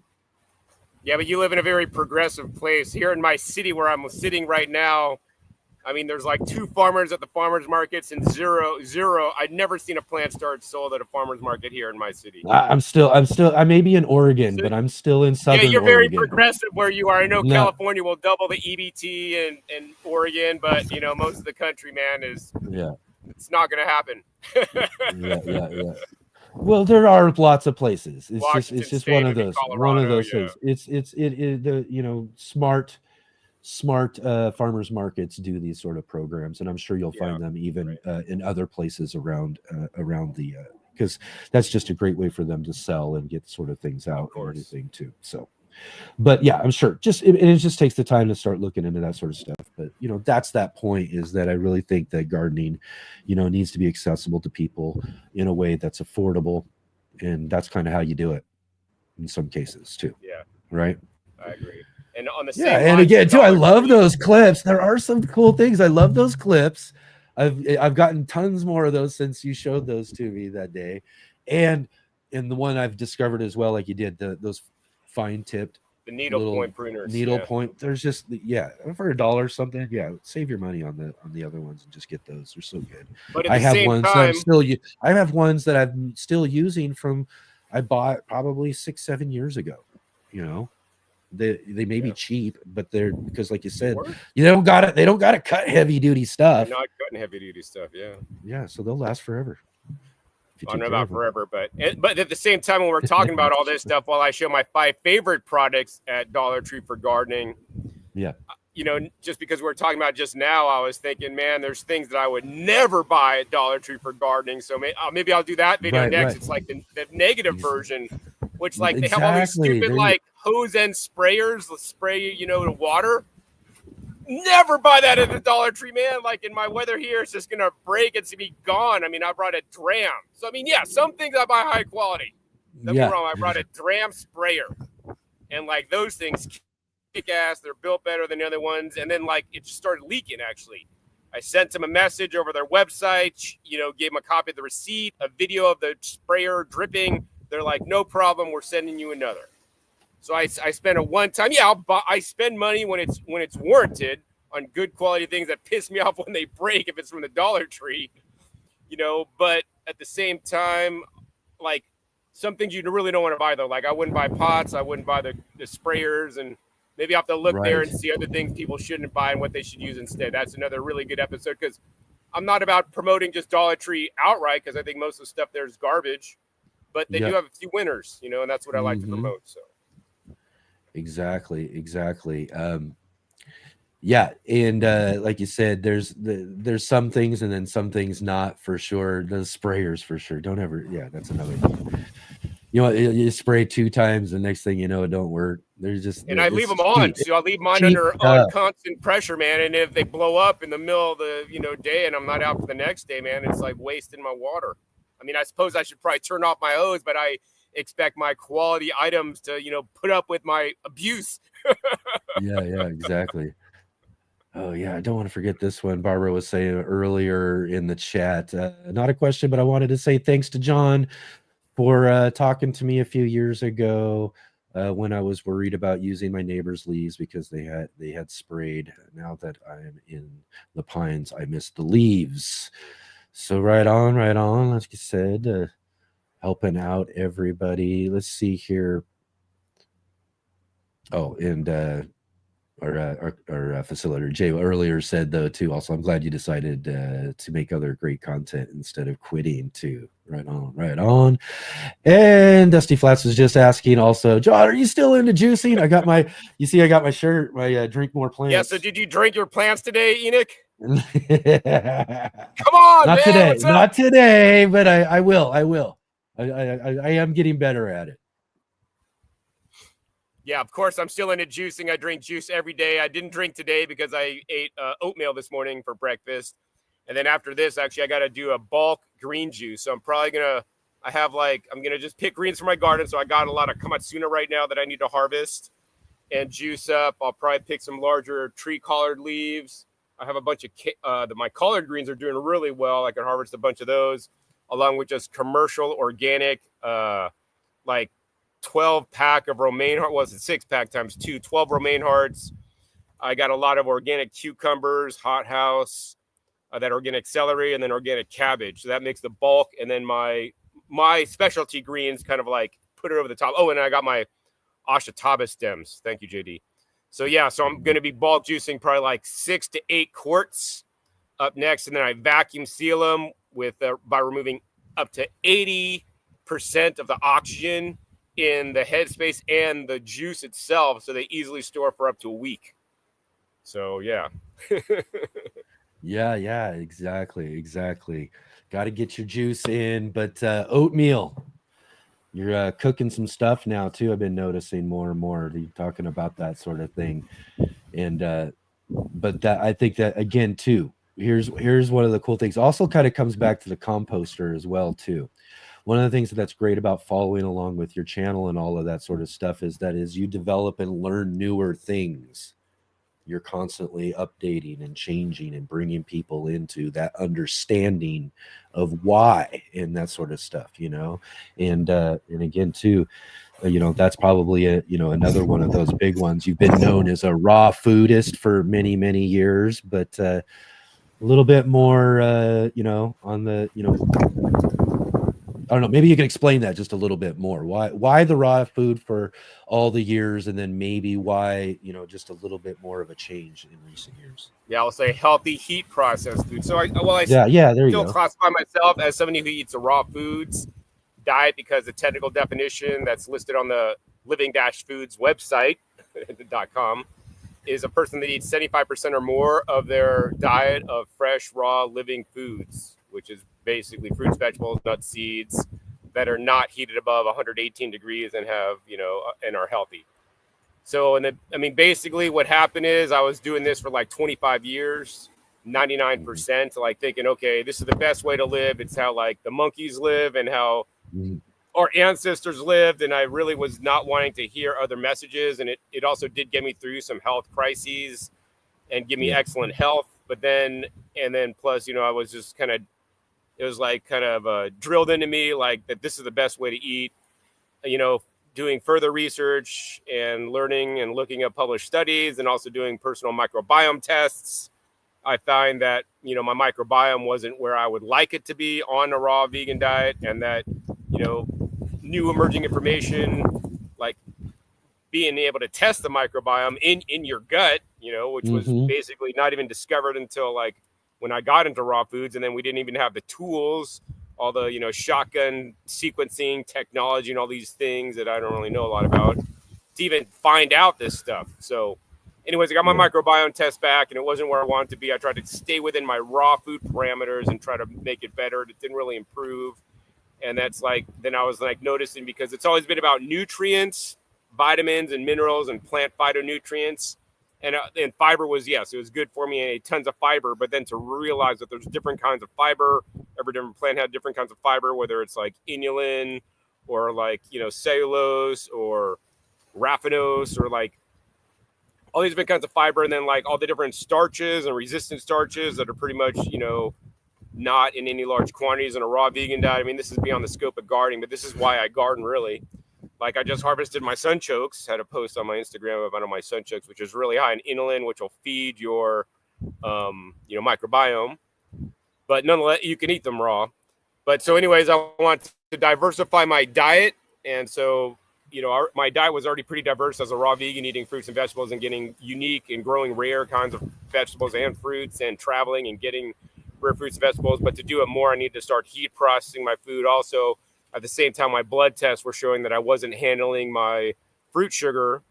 Yeah, but you live in a very progressive place. Here in my city where I'm sitting right now, I mean, there's like 2 farmers at the farmers markets and zero. I'd never seen a plant start sold at a farmers market here in my city. I may be in Oregon, but I'm still in Southern Oregon. Yeah, you're very progressive where you are. I know California will double the EBT and Oregon, but you know, most of the country, man, it's not going to happen. yeah. Well, there are lots of places. It's just State, one of those Colorado, things. It's the, you know, smart farmers markets do these sort of programs, and I'm sure you'll find them even in other places around the because that's just a great way for them to sell and get sort of things out and everything too. So, but yeah, I'm sure it just takes the time to start looking into that sort of stuff. But you know, that's that point, is that I really think that gardening, you know, needs to be accessible to people in a way that's affordable, and that's kind of how you do it in some cases too. Yeah, right. I agree. And on the same and again too, I love those clips. There are some cool things. I love those clips. I've gotten tons more of those since you showed those to me that day, and the one I've discovered as well, like you did, those fine tipped, the needle point pruners. Needle point. There's just for $1 something. Yeah, save your money on the other ones and just get those. They're so good. But I have ones that I'm still using from I bought probably 6-7 years ago. You know. They may be cheap, but they're, because like you said, they don't got to cut heavy duty stuff. They're not cutting heavy duty stuff. Yeah, so they'll last forever. I don't know about forever, but at the same time, when we're talking about all this stuff, while I show my 5 favorite products at Dollar Tree for gardening, you know, just because we're talking about just now, I was thinking, man, there's things that I would never buy at Dollar Tree for gardening. So maybe I'll do that video next. Right. It's like the negative version, which like they have all these stupid like hose end sprayers that spray, you know, the water. Never buy that at the Dollar Tree, man. Like in my weather here, it's just gonna break. It's gonna be gone. I mean, I brought a Dram. So I mean, yeah, some things I buy high quality. Don't be wrong. I brought a Dram sprayer, and like those things kick ass. They're built better than the other ones. And then like it just started leaking. Actually, I sent them a message over their website. You know, gave them a copy of the receipt, a video of the sprayer dripping. They're like, no problem. We're sending you another. So I spend a one-time. Yeah, I spend money when it's warranted on good quality things that piss me off when they break if it's from the Dollar Tree, you know. But at the same time, like some things you really don't want to buy though. Like I wouldn't buy pots. I wouldn't buy the sprayers, and maybe I have to look there and see other things people shouldn't buy and what they should use instead. That's another really good episode because I'm not about promoting just Dollar Tree outright because I think most of the stuff there is garbage, but they do have a few winners, you know, and that's what I like to promote. So. Exactly. Yeah, and like you said, there's some things and then some things not for sure. The sprayers for sure. Don't ever. Yeah, that's another one. You know, you spray 2 times, the next thing you know, it don't work. There's just And I leave it's them on, cheap. so I leave mine Cheap on stuff. constant pressure, man. And if they blow up in the middle of the day, and I'm not out for the next day, man, it's like wasting my water. I mean, I suppose I should probably turn off my hose, but I expect my quality items to put up with my abuse. Yeah, exactly. Oh yeah, I don't want to forget this one. Barbara was saying earlier in the chat. Not a question, but I wanted to say thanks to John for talking to me a few years ago when I was worried about using my neighbor's leaves because they had sprayed. Now that I'm in the pines, I miss the leaves. So right on. Like you said, helping out everybody. Let's see here. Oh, and our facilitator Jay earlier said though too. Also, I'm glad you decided to make other great content instead of quitting too. Right on. And Dusty Flats was just asking also, John, are you still into juicing? I got my shirt, my drink more plants. Yeah. So did you drink your plants today, Enoch? Come on, not man. today, What's up? not today, but I will. I am getting better at it. Yeah, of course, I'm still into juicing. I drink juice every day. I didn't drink today because I ate oatmeal this morning for breakfast. And then after this, actually, I got to do a bulk green juice. So I'm probably going to, I'm going to just pick greens from my garden. So I got a lot of Kamatsuna right now that I need to harvest and juice up. I'll probably pick some larger tree collard leaves. I have a bunch of, my collard greens are doing really well. I can harvest a bunch of those along with just commercial organic, like 12-pack of romaine heart. Was it 6-pack times 2, 12 romaine hearts. I got a lot of organic cucumbers, hothouse, that organic celery, and then organic cabbage. So that makes the bulk. And then my specialty greens kind of like put it over the top. Oh, and I got my Ashitaba stems. Thank you, JD. So yeah, so I'm going to be bulk juicing probably like 6 to 8 quarts up next. And then I vacuum seal them with by removing up to 80% of the oxygen in the headspace and the juice itself, so they easily store for up to a week. So yeah. Yeah, exactly. Got to get your juice in, but oatmeal. You're cooking some stuff now too. I've been noticing more and more. You're talking about that sort of thing, and but that I think that again too. Here's one of the cool things. Also, kind of comes back to the composter as well too. One of the things that's great about following along with your channel and all of that sort of stuff is you develop and learn newer things. You're constantly updating and changing and bringing people into that understanding of why and that sort of stuff, and again too, that's probably another one of those big ones. You've been known as a raw foodist for many years, but a little bit more on the I don't know. Maybe you can explain that just a little bit more. Why the raw food for all the years, and then maybe why just a little bit more of a change in recent years. Yeah, I'll say healthy heat processed food. So I there you still go. classify myself as somebody who eats a raw foods diet because the technical definition that's listed on the living-foods website .com is a person that eats 75% or more of their diet of fresh, raw, living foods, which is basically fruits, vegetables, nuts, seeds that are not heated above 118 degrees and have, and are healthy. So, basically what happened is I was doing this for like 25 years, 99%, like thinking, okay, this is the best way to live. It's how like the monkeys live and how our ancestors lived. And I really was not wanting to hear other messages. And it also did get me through some health crises and give me excellent health. But then plus, I was just it was like kind of drilled into me like that this is the best way to eat, doing further research and learning and looking at published studies and also doing personal microbiome tests. I find that, my microbiome wasn't where I would like it to be on a raw vegan diet, and that, new emerging information, like being able to test the microbiome in your gut, which was basically not even discovered until like when I got into raw foods, and then we didn't even have the tools, all the, shotgun sequencing technology and all these things that I don't really know a lot about to even find out this stuff. So anyways, I got my microbiome test back, and it wasn't where I wanted to be. I tried to stay within my raw food parameters and try to make it better. It didn't really improve. And that's like, then I was like noticing, because it's always been about nutrients, vitamins and minerals and plant phytonutrients. And fiber was, yes, it was good for me, and tons of fiber. But then to realize that there's different kinds of fiber, every different plant had different kinds of fiber, whether it's like inulin or like, cellulose or raffinose or like all these different kinds of fiber. And then like all the different starches and resistant starches that are pretty much, not in any large quantities in a raw vegan diet. I mean, this is beyond the scope of gardening, but this is why I garden, really. Like, I just harvested my sunchokes, had a post on my Instagram about my sunchokes, which is really high in inulin, which will feed your, microbiome. But nonetheless, you can eat them raw. But so anyways, I want to diversify my diet. And so, my diet was already pretty diverse as a raw vegan, eating fruits and vegetables and getting unique and growing rare kinds of vegetables and fruits and traveling and getting rare fruits and vegetables. But to do it more, I need to start heat processing my food. Also, at the same time, my blood tests were showing that I wasn't handling my fruit sugar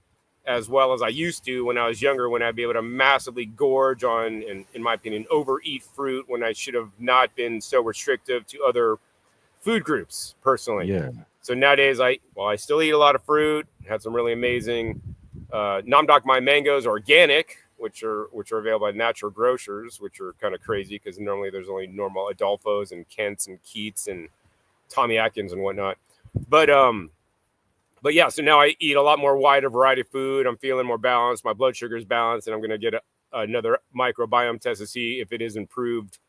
as well as I used to when I was younger, when I'd be able to massively gorge on, and in my opinion, overeat fruit when I should have not been so restrictive to other food groups personally. Yeah. So nowadays, I still eat a lot of fruit. Had some really amazing Namdok My mangoes, organic, which are available at natural grocers, which are kind of crazy because normally there's only normal Adolfos and Kents and Keats and Tommy Atkins and whatnot. But yeah, so now I eat a lot more wider variety of food. I'm feeling more balanced. My blood sugar is balanced, and I'm going to get another microbiome test to see if it is improved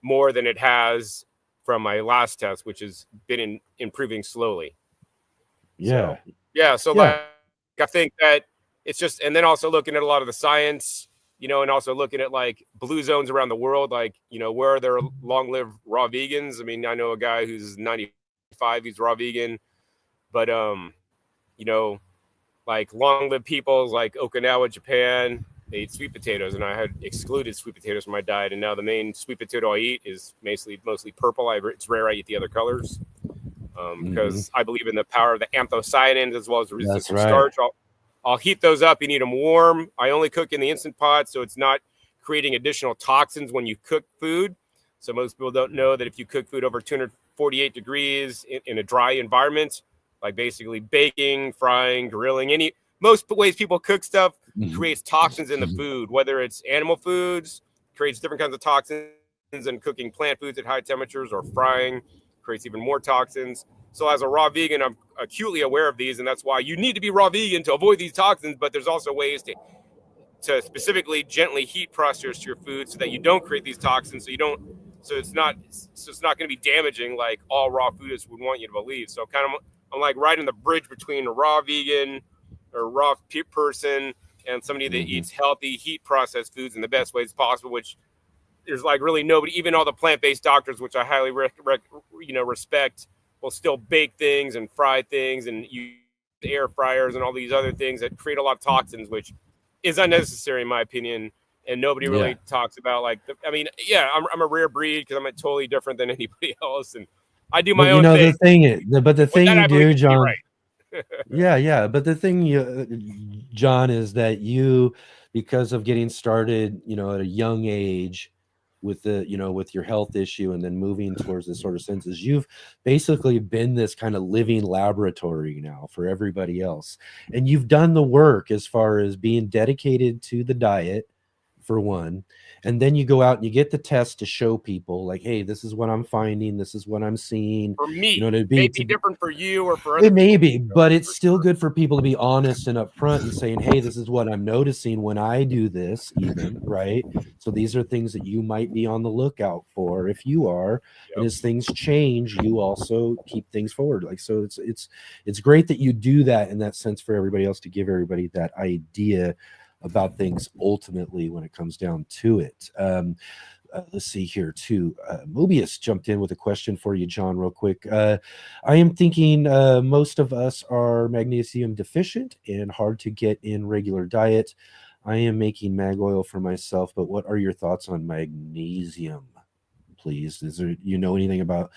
more than it has from my last test, which has been improving slowly. Yeah. So like, I think that it's just, and then also looking at a lot of the science, and also looking at like blue zones around the world, like, where are there long-lived raw vegans? I mean, I know a guy who's 95, he's raw vegan, but, like long-lived peoples like Okinawa, Japan, they eat sweet potatoes, and I had excluded sweet potatoes from my diet. And now the main sweet potato I eat is mostly purple. It's rare I eat the other colors because I believe in the power of the anthocyanins as well as the resistant starch. I'll heat those up and eat them warm. I only cook in the Instant Pot, so it's not creating additional toxins when you cook food. So most people don't know that if you cook food over 248 degrees in a dry environment, like basically baking, frying, grilling, most ways people cook stuff creates toxins in the food, whether it's animal foods, creates different kinds of toxins, and cooking plant foods at high temperatures or frying creates even more toxins. So as a raw vegan, I'm acutely aware of these, and that's why you need to be raw vegan to avoid these toxins. But there's also ways to specifically gently heat process your food so that you don't create these toxins. So it's not going to be damaging like all raw foodists would want you to believe. So I'm like right in the bridge between a raw vegan or raw person and somebody that eats healthy, heat processed foods in the best ways possible, which there's like really nobody, even all the plant-based doctors, which I highly respect, will still bake things and fry things and use air fryers and all these other things that create a lot of toxins, which is unnecessary in my opinion. And nobody really talks about I'm a rare breed because I'm totally different than anybody else. And I do my own thing. The thing you do, John, right. But the thing, John, is that you, because of getting started, at a young age with with your health issue and then moving towards this sort of senses, you've basically been this kind of living laboratory now for everybody else. And you've done the work as far as being dedicated to the diet, for one, and then you go out and you get the test to show people like, hey, this is what I'm finding, this is what I'm seeing. For me, to it may be different for you or for other it may be, but it's still good for people to be honest and upfront and saying, hey, this is what I'm noticing when I do this, even, right? So these are things that you might be on the lookout for if you are. And as things change, you also keep things forward. Like, so it's great that you do that in that sense for everybody else, to give everybody that idea about things ultimately when it comes down to it. Let's see here too. Mobius jumped in with a question for you, John, real quick. I am thinking most of us are magnesium deficient and hard to get in regular diet. I am making mag oil for myself, but what are your thoughts on magnesium, please? Is there, anything about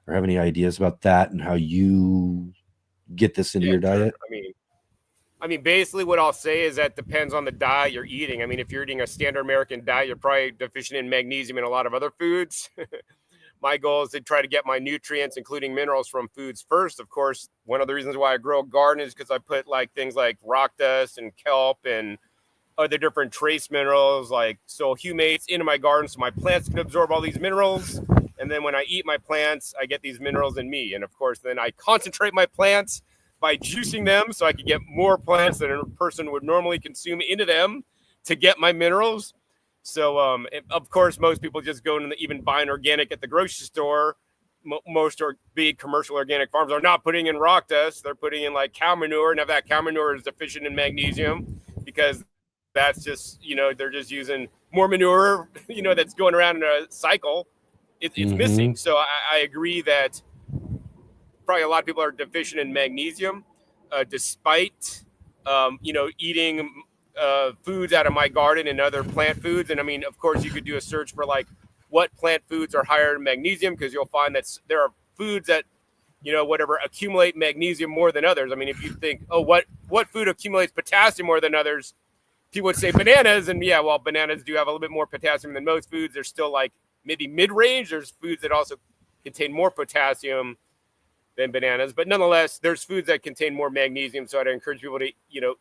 or have any ideas about that and how you get this into your diet? I mean, I mean, basically what I'll say is that depends on the diet you're eating. I mean, if you're eating a standard American diet, you're probably deficient in magnesium and a lot of other foods. My goal is to try to get my nutrients, including minerals, from foods first. Of course, one of the reasons why I grow a garden is because I put like things like rock dust and kelp and other different trace minerals like soil humates into my garden so my plants can absorb all these minerals. And then when I eat my plants, I get these minerals in me. And of course, then I concentrate my plants by juicing them so I can get more plants than a person would normally consume into them to get my minerals. So, of course, most people just go and even buy an organic at the grocery store. Most big commercial organic farms are not putting in rock dust. They're putting in like cow manure. And if that cow manure is deficient in magnesium, because that's just, they're just using more manure, that's going around in a cycle. It's missing. So I agree that probably a lot of people are deficient in magnesium, despite, eating foods out of my garden and other plant foods. And I mean, of course, you could do a search for like what plant foods are higher in magnesium, because you'll find that there are foods that, whatever, accumulate magnesium more than others. I mean, if you think, oh, what food accumulates potassium more than others? People would say bananas. And yeah, well, bananas do have a little bit more potassium than most foods. They're still like maybe mid-range. There's foods that also contain more potassium than bananas, but nonetheless, there's foods that contain more magnesium. So I'd encourage people to,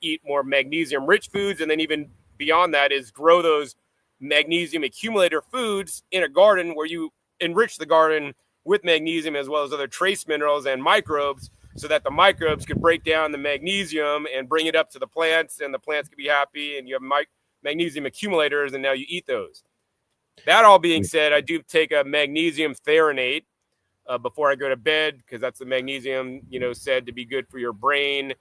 eat more magnesium-rich foods, and then even beyond that is grow those magnesium accumulator foods in a garden where you enrich the garden with magnesium as well as other trace minerals and microbes, so that the microbes could break down the magnesium and bring it up to the plants, and the plants could be happy, and you have magnesium accumulators, and now you eat those. That all being said, I do take a magnesium threonate before I go to bed, because that's the magnesium, said to be good for your brain.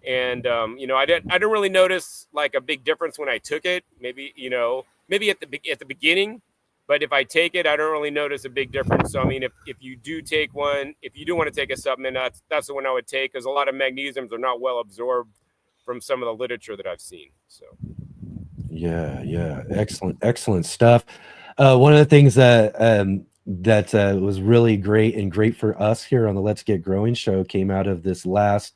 And, I didn't really notice like a big difference when I took it. Maybe at the beginning, but if I take it, I don't really notice a big difference. So, I mean, if you do take one, if you do want to take a supplement, that's the one I would take, because a lot of magnesiums are not well absorbed from some of the literature that I've seen. So. Yeah. Excellent stuff. One of the things that was really great for us here on the Let's Get Growing show came out of this last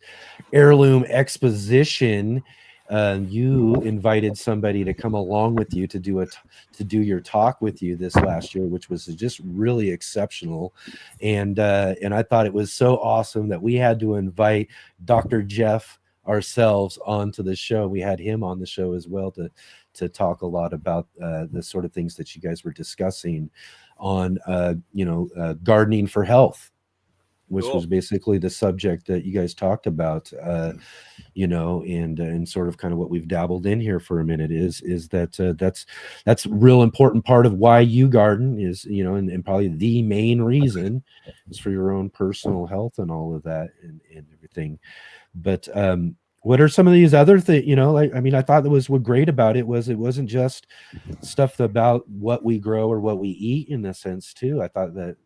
heirloom exposition. You invited somebody to come along with you to do your talk with you this last year, which was just really exceptional. And I thought it was so awesome that we had to invite Dr. Jeff ourselves onto the show. We had him on the show as well to talk a lot about the sort of things that you guys were discussing on gardening for health, which was basically the subject that you guys talked about, and sort of kind of what we've dabbled in here for a minute is that that's a real important part of why you garden is, and probably the main reason is for your own personal health and all of that and everything. But what are some of these other things, I thought that was what great about it wasn't just stuff about what we grow or what we eat in a sense too. I thought that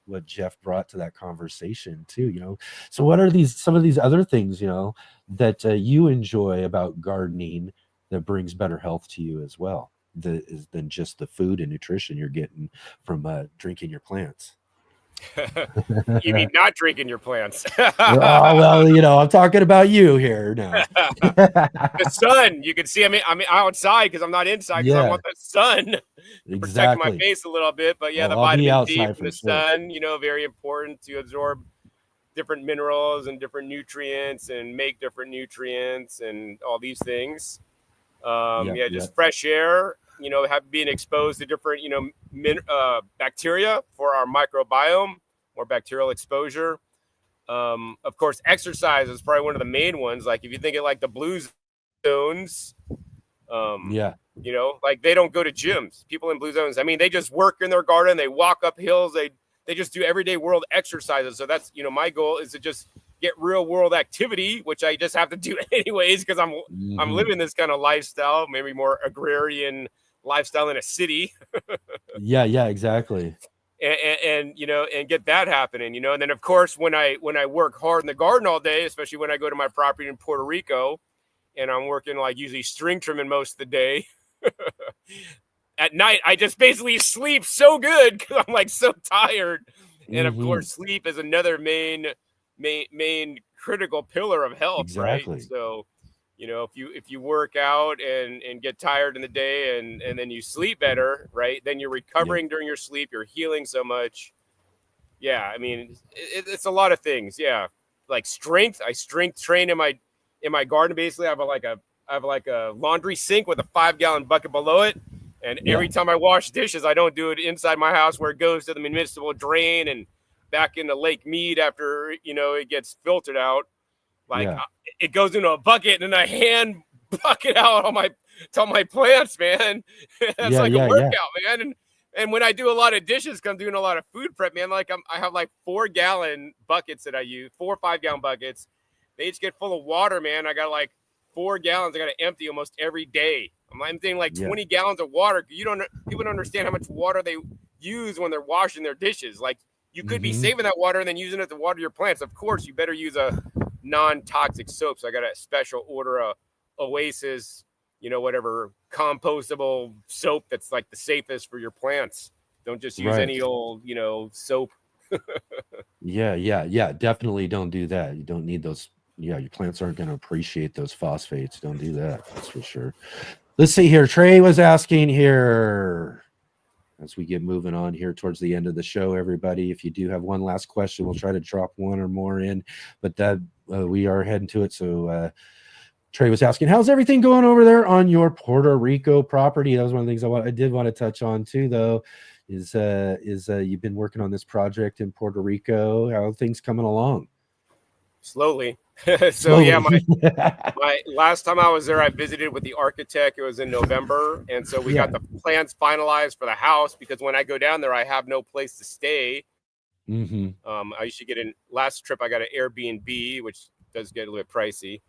what Jeff brought to that conversation too, so what are some of these other things, that you enjoy about gardening that brings better health to you as well, than just the food and nutrition you're getting from drinking your plants? You mean not drinking your plants? Well, I'm talking about you here now. The sun, you can see. I'm outside because I'm not inside, because I want the sun protect my face a little bit. But yeah, the vitamin D from the sun, very important to absorb different minerals and different nutrients and make different nutrients and all these things. Just fresh air. Being exposed to different, bacteria for our microbiome, or bacterial exposure. Of course, exercise is probably one of the main ones. Like if you think of like the blue zones, like they don't go to gyms. People in blue zones, they just work in their garden. They walk up hills. They just do everyday world exercises. So that's, my goal is to just get real world activity, which I just have to do anyways, because I'm living this kind of lifestyle, maybe more agrarian lifestyle in a city. yeah, exactly. And get that happening, and then of course when I work hard in the garden all day, especially when I go to my property in Puerto Rico and I'm working like usually string trimming most of the day, at night I just basically sleep so good because I'm like so tired. And of course sleep is another main critical pillar of health. Exactly. Right? So if you work out and get tired in the day and then you sleep better, right? Then you're recovering during your sleep. You're healing so much. Yeah, I mean, it's a lot of things. Yeah, like strength. I strength train in my garden. Basically, I have like a laundry sink with a 5-gallon bucket below it. And every time I wash dishes, I don't do it inside my house where it goes to the municipal drain and back into Lake Mead after it gets filtered out. Like it goes into a bucket and I hand bucket out on my plants, man. That's like a workout, man. And when I do a lot of dishes, 'cause I'm doing a lot of food prep, man, like I have like 4-gallon buckets that I use, 4 or 5-gallon buckets. They each get full of water, man. I got like 4 gallons I got to empty almost every day. I'm emptying like 20 gallons of water. People don't understand how much water they use when they're washing their dishes. Like you could be saving that water and then using it to water your plants. Of course, you better use a non-toxic soap. So I got a special order of Oasis, whatever compostable soap that's like the safest for your plants. Don't just use any old, soap. Yeah. Definitely don't do that. You don't need those. Yeah, your plants aren't going to appreciate those phosphates. Don't do that. That's for sure. Let's see here. Trey was asking here as we get moving on here towards the end of the show, everybody, if you do have one last question, we'll try to drop one or more in, but that we are heading to it. So Trey was asking, how's everything going over there on your Puerto Rico property? That was one of the things I did want to touch on too, though, is you've been working on this project in Puerto Rico. How are things coming along? Slowly. Yeah, my last time I was there, I visited with the architect. It was in November. And so we got the plans finalized for the house because when I go down there, I have no place to stay. I used to get last trip, I got an Airbnb, which does get a little pricey.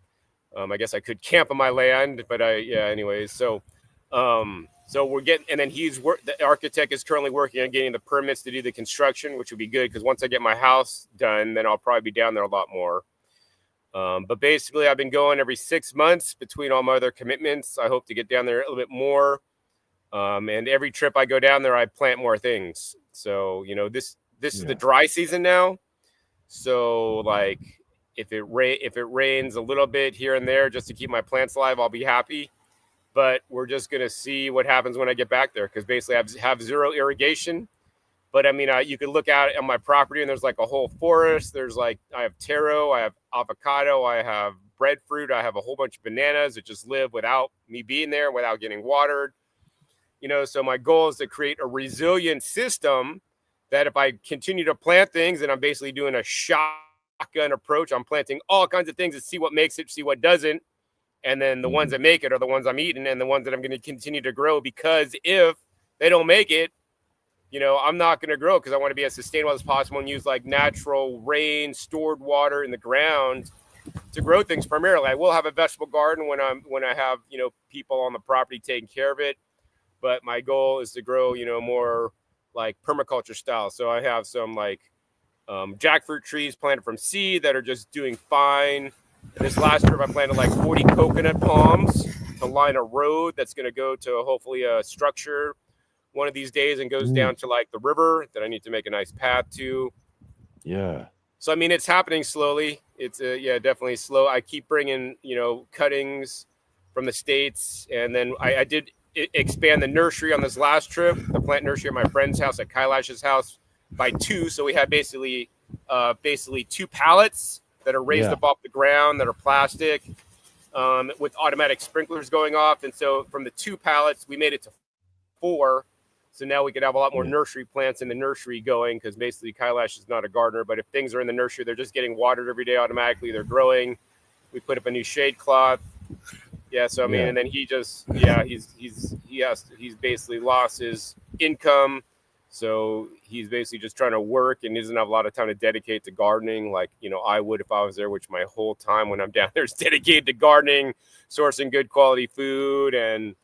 I guess I could camp on my land, but anyways. So we're getting, and then the architect is currently working on getting the permits to do the construction, which would be good because once I get my house done, then I'll probably be down there a lot more. But basically, I've been going every 6 months between all my other commitments. I hope to get down there a little bit more. And every trip I go down there, I plant more things. So, this is the dry season now. So, like, if it rains a little bit here and there just to keep my plants alive, I'll be happy. But we're just going to see what happens when I get back there because basically I have zero irrigation. But I mean, you could look out on my property and there's like a whole forest. There's like, I have taro, I have avocado, I have breadfruit, I have a whole bunch of bananas that just live without me being there, without getting watered. So my goal is to create a resilient system that if I continue to plant things and I'm basically doing a shotgun approach, I'm planting all kinds of things to see what makes it, see what doesn't. And then the ones that make it are the ones I'm eating and the ones that I'm going to continue to grow because if they don't make it, I'm not going to grow because I want to be as sustainable as possible and use like natural rain, stored water in the ground to grow things primarily. I will have a vegetable garden when I have, people on the property taking care of it. But my goal is to grow, more like permaculture style. So I have some like jackfruit trees planted from seed that are just doing fine. This last trip, I planted like 40 coconut palms to line a road that's going to go to hopefully a structure one of these days and goes down to like the river that I need to make a nice path to. Yeah. So, I mean, it's happening slowly. It's definitely slow. I keep bringing, cuttings from the States. And then I did expand the nursery on this last trip, the plant nursery at my friend's house at Kailash's house by 2. So we had basically 2 pallets that are raised up off the ground that are plastic with automatic sprinklers going off. And so from the 2 pallets, we made it to 4. So now we could have a lot more nursery plants in the nursery going because basically Kailash is not a gardener. But if things are in the nursery, they're just getting watered every day automatically. They're growing. We put up a new shade cloth. Yeah. So, I mean, and then he just, he's basically lost his income. So he's basically just trying to work and doesn't have a lot of time to dedicate to gardening like, I would if I was there, which my whole time when I'm down there is dedicated to gardening, sourcing good quality food and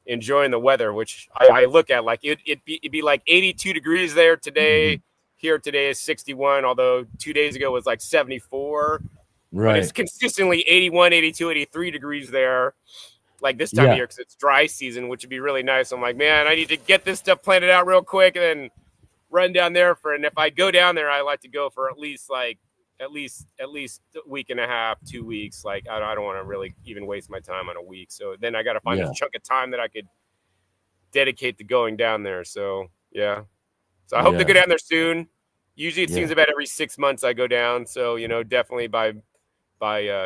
enjoying the weather, which I look at like it'd be like 82 degrees there today. Here today is 61, although 2 days ago was like 74. Right. But it's consistently 81, 82, 83 degrees there like this time of year because it's dry season, which would be really nice. I'm like, man, I need to get this stuff planted out real quick and then run down there and if I go down there, I like to go for at least like at least a week and a half, 2 weeks. Like I don't want to really even waste my time on a week. So then I got to find a chunk of time that I could dedicate to going down there. So yeah. So I hope to go down there soon. Usually it seems about every 6 months I go down. So, you know, definitely by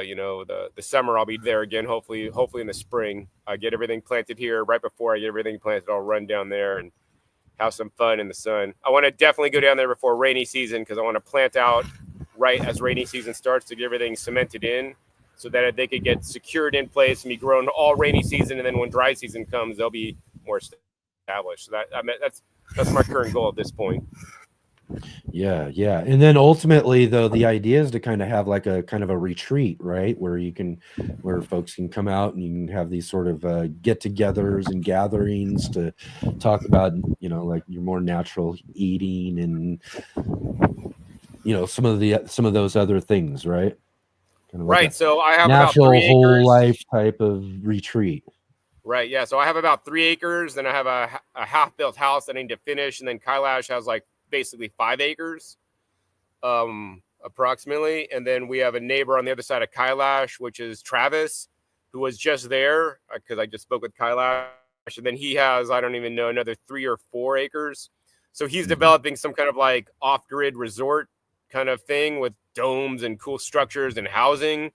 you know, the summer I'll be there again. Hopefully in the spring I get everything planted here. Right before I get everything planted, I'll run down there and have some fun in the sun. I want to definitely go down there before rainy season because I want to plant out right as rainy season starts to get everything cemented in so that they could get secured in place and be grown all rainy season. And then when dry season comes, they'll be more established. So that's my current goal at this point. Yeah. And then ultimately, though, the idea is to kind of have like a kind of a retreat, right? Where folks can come out and you can have these sort of get-togethers and gatherings to talk about, you know, like your more natural eating and, you know, some of those other things, right? Kind of right. Like so I have natural about 3 whole acres. life type of retreat. Right. Yeah. So I have about 3 acres. Then I have a half-built house that I need to finish, and then Kailash has like basically 5 acres, approximately. And then we have a neighbor on the other side of Kailash, which is Travis, who was just there because I just spoke with Kailash. And then he has, I don't even know, another 3 or 4 acres. So he's developing some kind of like off-grid resort kind of thing with domes and cool structures and housing.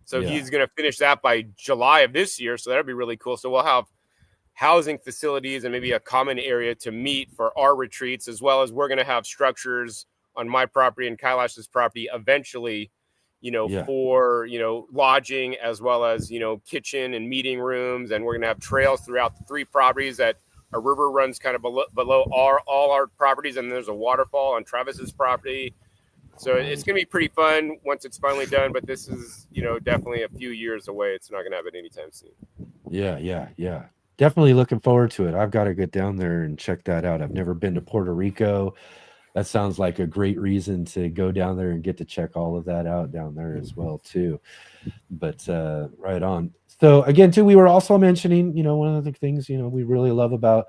So he's going to finish that by July of this year. So that'll be really cool. So we'll have housing facilities and maybe a common area to meet for our retreats, as well as we're going to have structures on my property and Kailash's property eventually, you know, for, you know, lodging as well as, you know, kitchen and meeting rooms. And we're going to have trails throughout the 3 properties that a river runs kind of below all our properties. And there's a waterfall on Travis's property. So it's going to be pretty fun once it's finally done. But this is, you know, definitely a few years away. It's not going to happen anytime soon. Yeah. Definitely looking forward to it. I've got to get down there and check that out. I've never been to Puerto Rico. That sounds like a great reason to go down there and get to check all of that out down there as well too. But right on. So again, too, we were also mentioning, you know, one of the things, you know, we really love about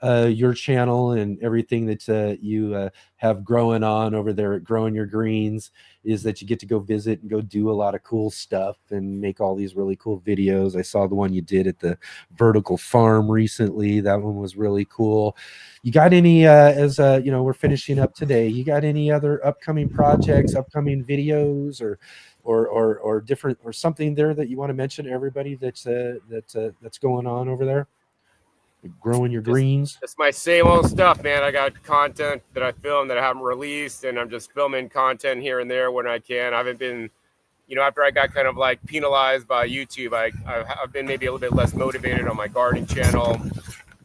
your channel and everything that you have growing on over there at Growing Your Greens is that you get to go visit and go do a lot of cool stuff and make all these really cool videos. I saw the one you did at the vertical farm recently. That one was really cool. You got any you know, we're finishing up today, you got any other upcoming projects, upcoming videos or different or something there that you want to mention to everybody that's going on over there? Growing Your Greens. It's my same old stuff, man. I got content that I filmed that I haven't released, and I'm just filming content here and there when I can. I haven't been, you know, after I got kind of like penalized by YouTube, I've been maybe a little bit less motivated on my gardening channel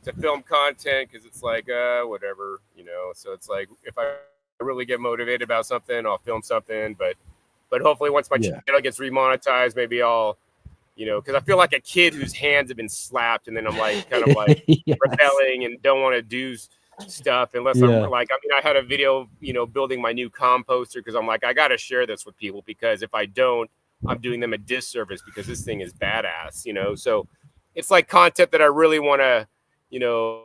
to film content because it's like whatever, you know. So it's like if I really get motivated about something, I'll film something. But hopefully once my channel gets remonetized, maybe I'll, you know, because I feel like a kid whose hands have been slapped, and then I'm like kind of like rebelling and don't want to do stuff unless I'm like, I mean, I had a video, you know, building my new composter because I'm like, I got to share this with people because if I don't, I'm doing them a disservice because this thing is badass, you know. So it's like content that I really want to, you know,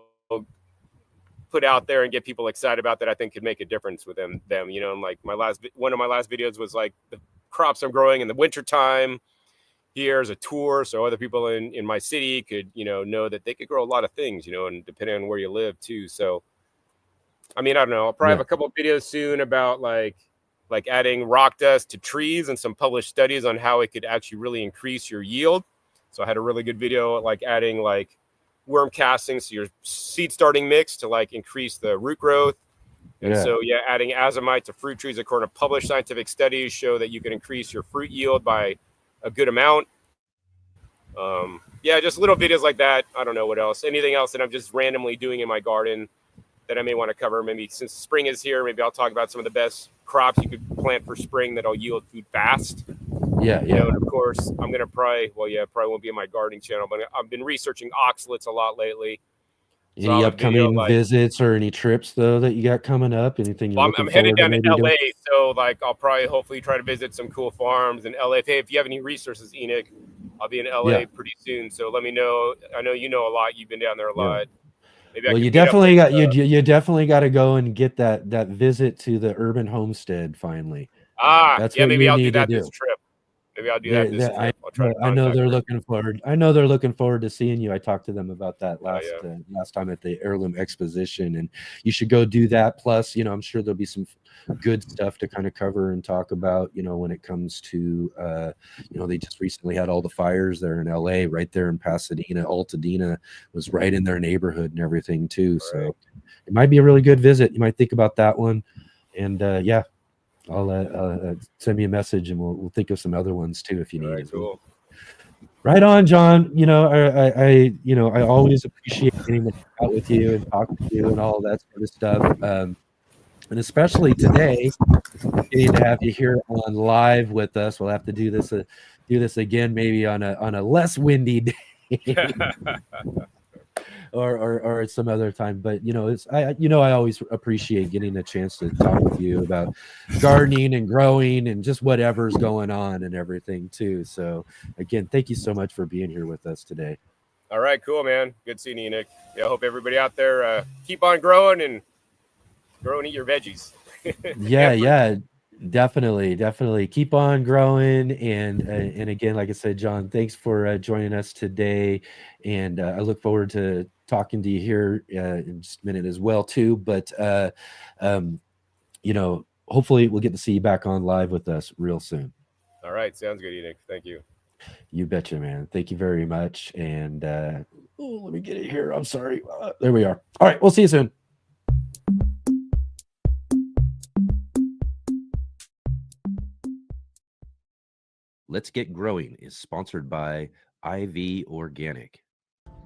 put out there and get people excited about that I think could make a difference with them, you know. And like one of my last videos was like the crops I'm growing in the wintertime. Here's a tour so other people in my city could, you know that they could grow a lot of things, you know, and depending on where you live too. So, I mean, I don't know. I'll probably have a couple of videos soon about like adding rock dust to trees and some published studies on how it could actually really increase your yield. So I had a really good video like adding like worm castings to your seed starting mix to like increase the root growth. And so, adding azomite to fruit trees according to published scientific studies show that you can increase your fruit yield by a good amount. Just little videos like that. I don't know what else. Anything else that I'm just randomly doing in my garden that I may want to cover. Maybe since spring is here, maybe I'll talk about some of the best crops you could plant for spring that'll yield food fast. You know, and of course, I'm gonna probably won't be in my gardening channel, but I've been researching oxalates a lot lately. Any upcoming visits or any trips though that you got coming up? Anything you're looking I'm headed forward down to to LA, doing? so like I'll probably hopefully try to visit some cool farms in LA. Hey, if you have any resources, Enoch, I'll be in LA pretty soon. So let me know. I know you know a lot. You've been down there a lot. Maybe Well, you definitely got to go and get that visit to the urban homestead finally. That's Yeah, what maybe you I'll do need to that this do. trip. Maybe I'll do that this I trip. I'll try to I know contact they're her. looking forward. I know they're looking forward to seeing you. I talked to them about that Oh, yeah. last time at the Heirloom Exposition, and you should go do that. Plus, I'm sure there'll be some good stuff to kind of cover and talk about. When it comes to, they just recently had all the fires there in LA, right there in Pasadena. Altadena was right in their neighborhood and everything too. So it might be a really good visit. You might think about that one, and yeah. I'll send me a message and we'll think of some other ones too if you All need right, as well. cool. Right on, John. I always appreciate getting to hang out with you and talk to you and all that sort of stuff. And especially today, getting to have you here on live with us. We'll have to do this again, maybe on a less windy day. Or some other time, but I always appreciate getting a chance to talk with you about gardening and growing and just whatever's going on and everything too. So again, thank you so much for being here with us today. All right, cool, man. Good seeing you, Nick. Yeah, I hope everybody out there keep on growing and eat your veggies. Yeah, definitely keep on growing. And again, like I said, John, thanks for joining us today, and I look forward to talking to you here in just a minute as well too. But hopefully we'll get to see you back on live with us real soon. All right, sounds good, Nick. Thank you. You betcha, man. Thank you very much. And let me get it here. I'm sorry. There we are. All right, we'll see you soon. Let's Get Growing is sponsored by IV Organic.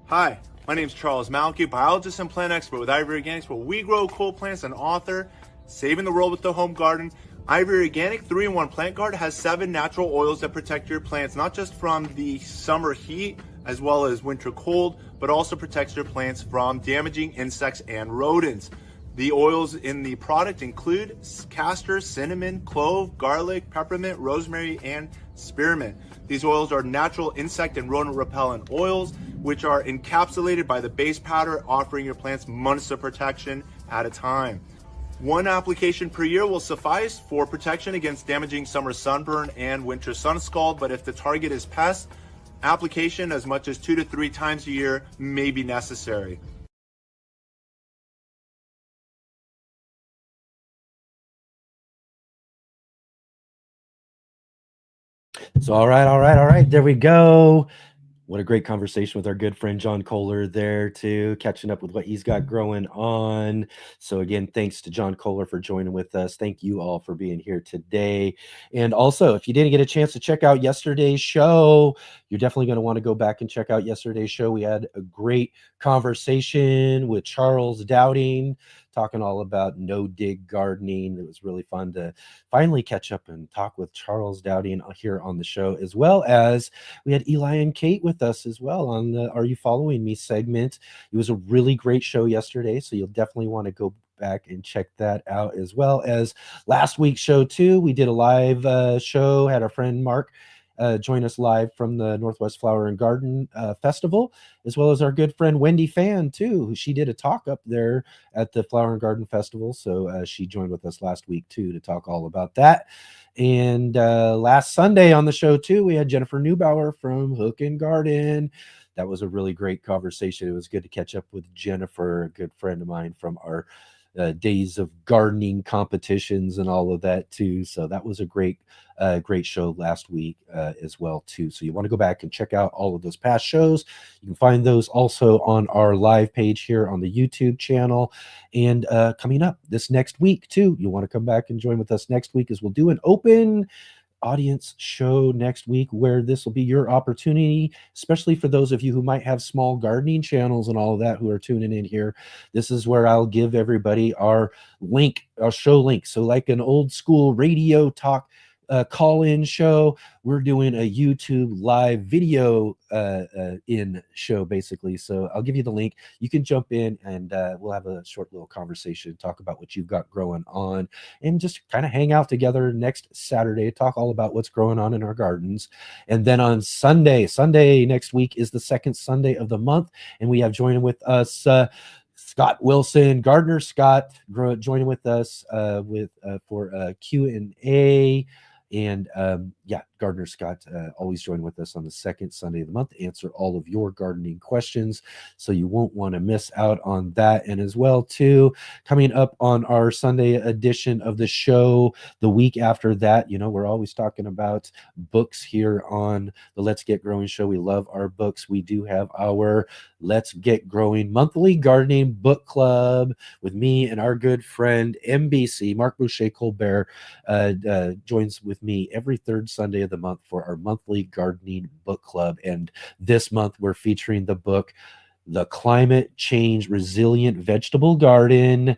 Hi, my name is Charles Malky, biologist and plant expert with IV Organics, where we grow cool plants and author Saving the World with the Home Garden. IV Organic 3-in-1 Plant Guard has 7 natural oils that protect your plants, not just from the summer heat as well as winter cold, but also protects your plants from damaging insects and rodents. The oils in the product include castor, cinnamon, clove, garlic, peppermint, rosemary, and spearmint. These oils are natural insect and rodent repellent oils, which are encapsulated by the base powder, offering your plants months of protection at a time. 1 application per year will suffice for protection against damaging summer sunburn and winter sun scald, but if the target is pests, application as much as 2 to 3 times a year may be necessary. So, all right. There we go. What a great conversation with our good friend John Kohler there too, catching up with what he's got growing on. So again, thanks to John Kohler for joining with us. Thank you all for being here today. And also, if you didn't get a chance to check out yesterday's show, you're definitely going to want to go back and check out yesterday's show. We had a great conversation with Charles Dowding, talking all about no-dig gardening. It was really fun to finally catch up and talk with Charles Dowding here on the show, as well as we had Eli and Kate with us as well on the Are You Following Me segment. It was a really great show yesterday, so you'll definitely want to go back and check that out, as well as last week's show too. We did a live show, had our friend Mark join us live from the Northwest Flower and Garden Festival, as well as our good friend Wendy Fan too. She did a talk up there at the Flower and Garden Festival, so she joined with us last week too to talk all about that. And last Sunday on the show too, we had Jennifer Neubauer from Hook and Garden. That was a really great conversation. It was good to catch up with Jennifer, a good friend of mine from our days of gardening competitions and all of that too. So that was a great show last week as well too. So you want to go back and check out all of those past shows. You can find those also on our live page here on the YouTube channel. And coming up this next week too, you want to come back and join with us next week, as we'll do an open audience show next week, where this will be your opportunity, especially for those of you who might have small gardening channels and all of that who are tuning in here. This is where I'll give everybody our link, our show link. So like an old school radio talk call-in show, we're doing a YouTube live video in show basically. So I'll give you the link. You can jump in and we'll have a short little conversation, talk about what you've got growing on, and just kind of hang out together next Saturday, talk all about what's growing on in our gardens. And then on Sunday next week is the second Sunday of the month, and we have joining with us Scott Wilson, Gardner Scott, joining with us for Q&A. And yeah, Gardner Scott always join with us on the second Sunday of the month to answer all of your gardening questions. So you won't want to miss out on that. And as well, too, coming up on our Sunday edition of the show, the week after that, you know, we're always talking about books here on the Let's Get Growing show. We love our books. We do have our Let's Get Growing monthly gardening book club with me and our good friend MBC, Mark Boucher Colbert, joins with me every third Sunday of the month for our monthly gardening book club. And this month we're featuring the book The Climate Change Resilient Vegetable Garden,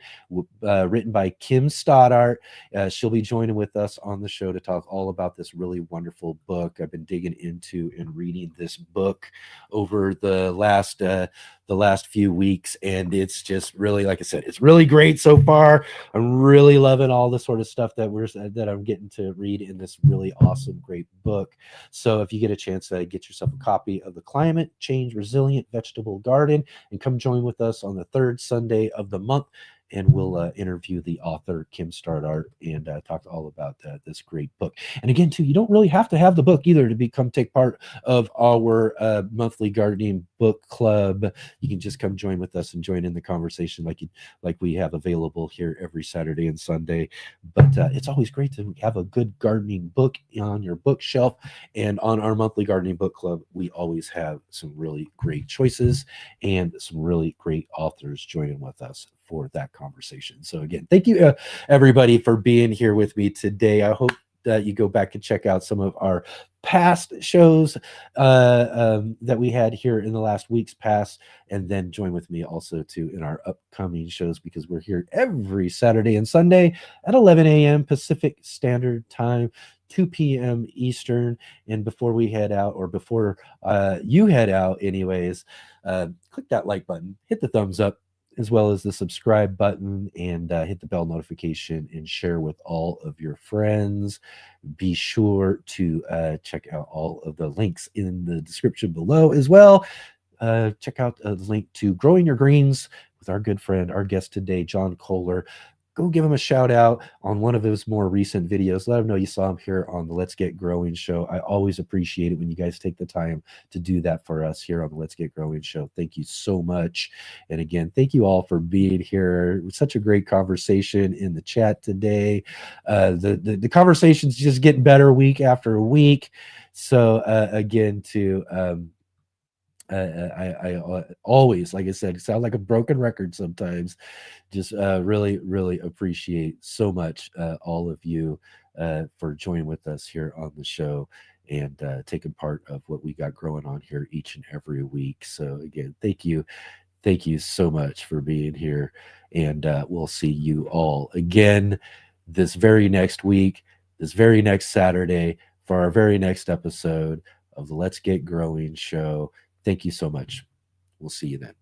written by Kim Stoddart. She'll be joining with us on the show to talk all about this really wonderful book. I've been digging into and reading this book over the last few weeks, and it's just really, like I said, it's really great so far. I'm really loving all the sort of stuff that I'm getting to read in this really awesome, great book. So if you get a chance to get yourself a copy of The Climate Change Resilient Vegetable Garden, and come join with us on the third Sunday of the month, and we'll interview the author, Kim Stoddart, and talk all about this great book. And again, too, you don't really have to have the book either to take part of our monthly gardening book club. You can just come join with us and join in the conversation like we have available here every Saturday and Sunday. But it's always great to have a good gardening book on your bookshelf. And on our monthly gardening book club, we always have some really great choices and some really great authors joining with us for that conversation. So again, thank you everybody for being here with me today. I hope that you go back and check out some of our past shows that we had here in the last week's past, and then join with me also too in our upcoming shows, because we're here every Saturday and Sunday at 11 a.m. Pacific Standard Time, 2 p.m. Eastern. And before we head out, or before you head out anyways, click that like button, hit the thumbs up, as well as the subscribe button, and hit the bell notification and share with all of your friends. Be sure to check out all of the links in the description below as well. Check out the link to Growing Your Greens with our good friend, our guest today, John Kohler. Go give him a shout out on one of his more recent videos. Let him know you saw him here on the Let's Get Growing show. I always appreciate it when you guys take the time to do that for us here on the Let's Get Growing show. Thank you so much. And again, thank you all for being here. It was such a great conversation in the chat today. The conversation's just getting better week after week. So again, I always, like I said, sound like a broken record sometimes. Just really, really appreciate so much all of you for joining with us here on the show and taking part of what we got growing on here each and every week. So again, thank you so much for being here, and we'll see you all again this very next week, this very next Saturday, for our very next episode of the Let's Get Growing show. Thank you so much. We'll see you then.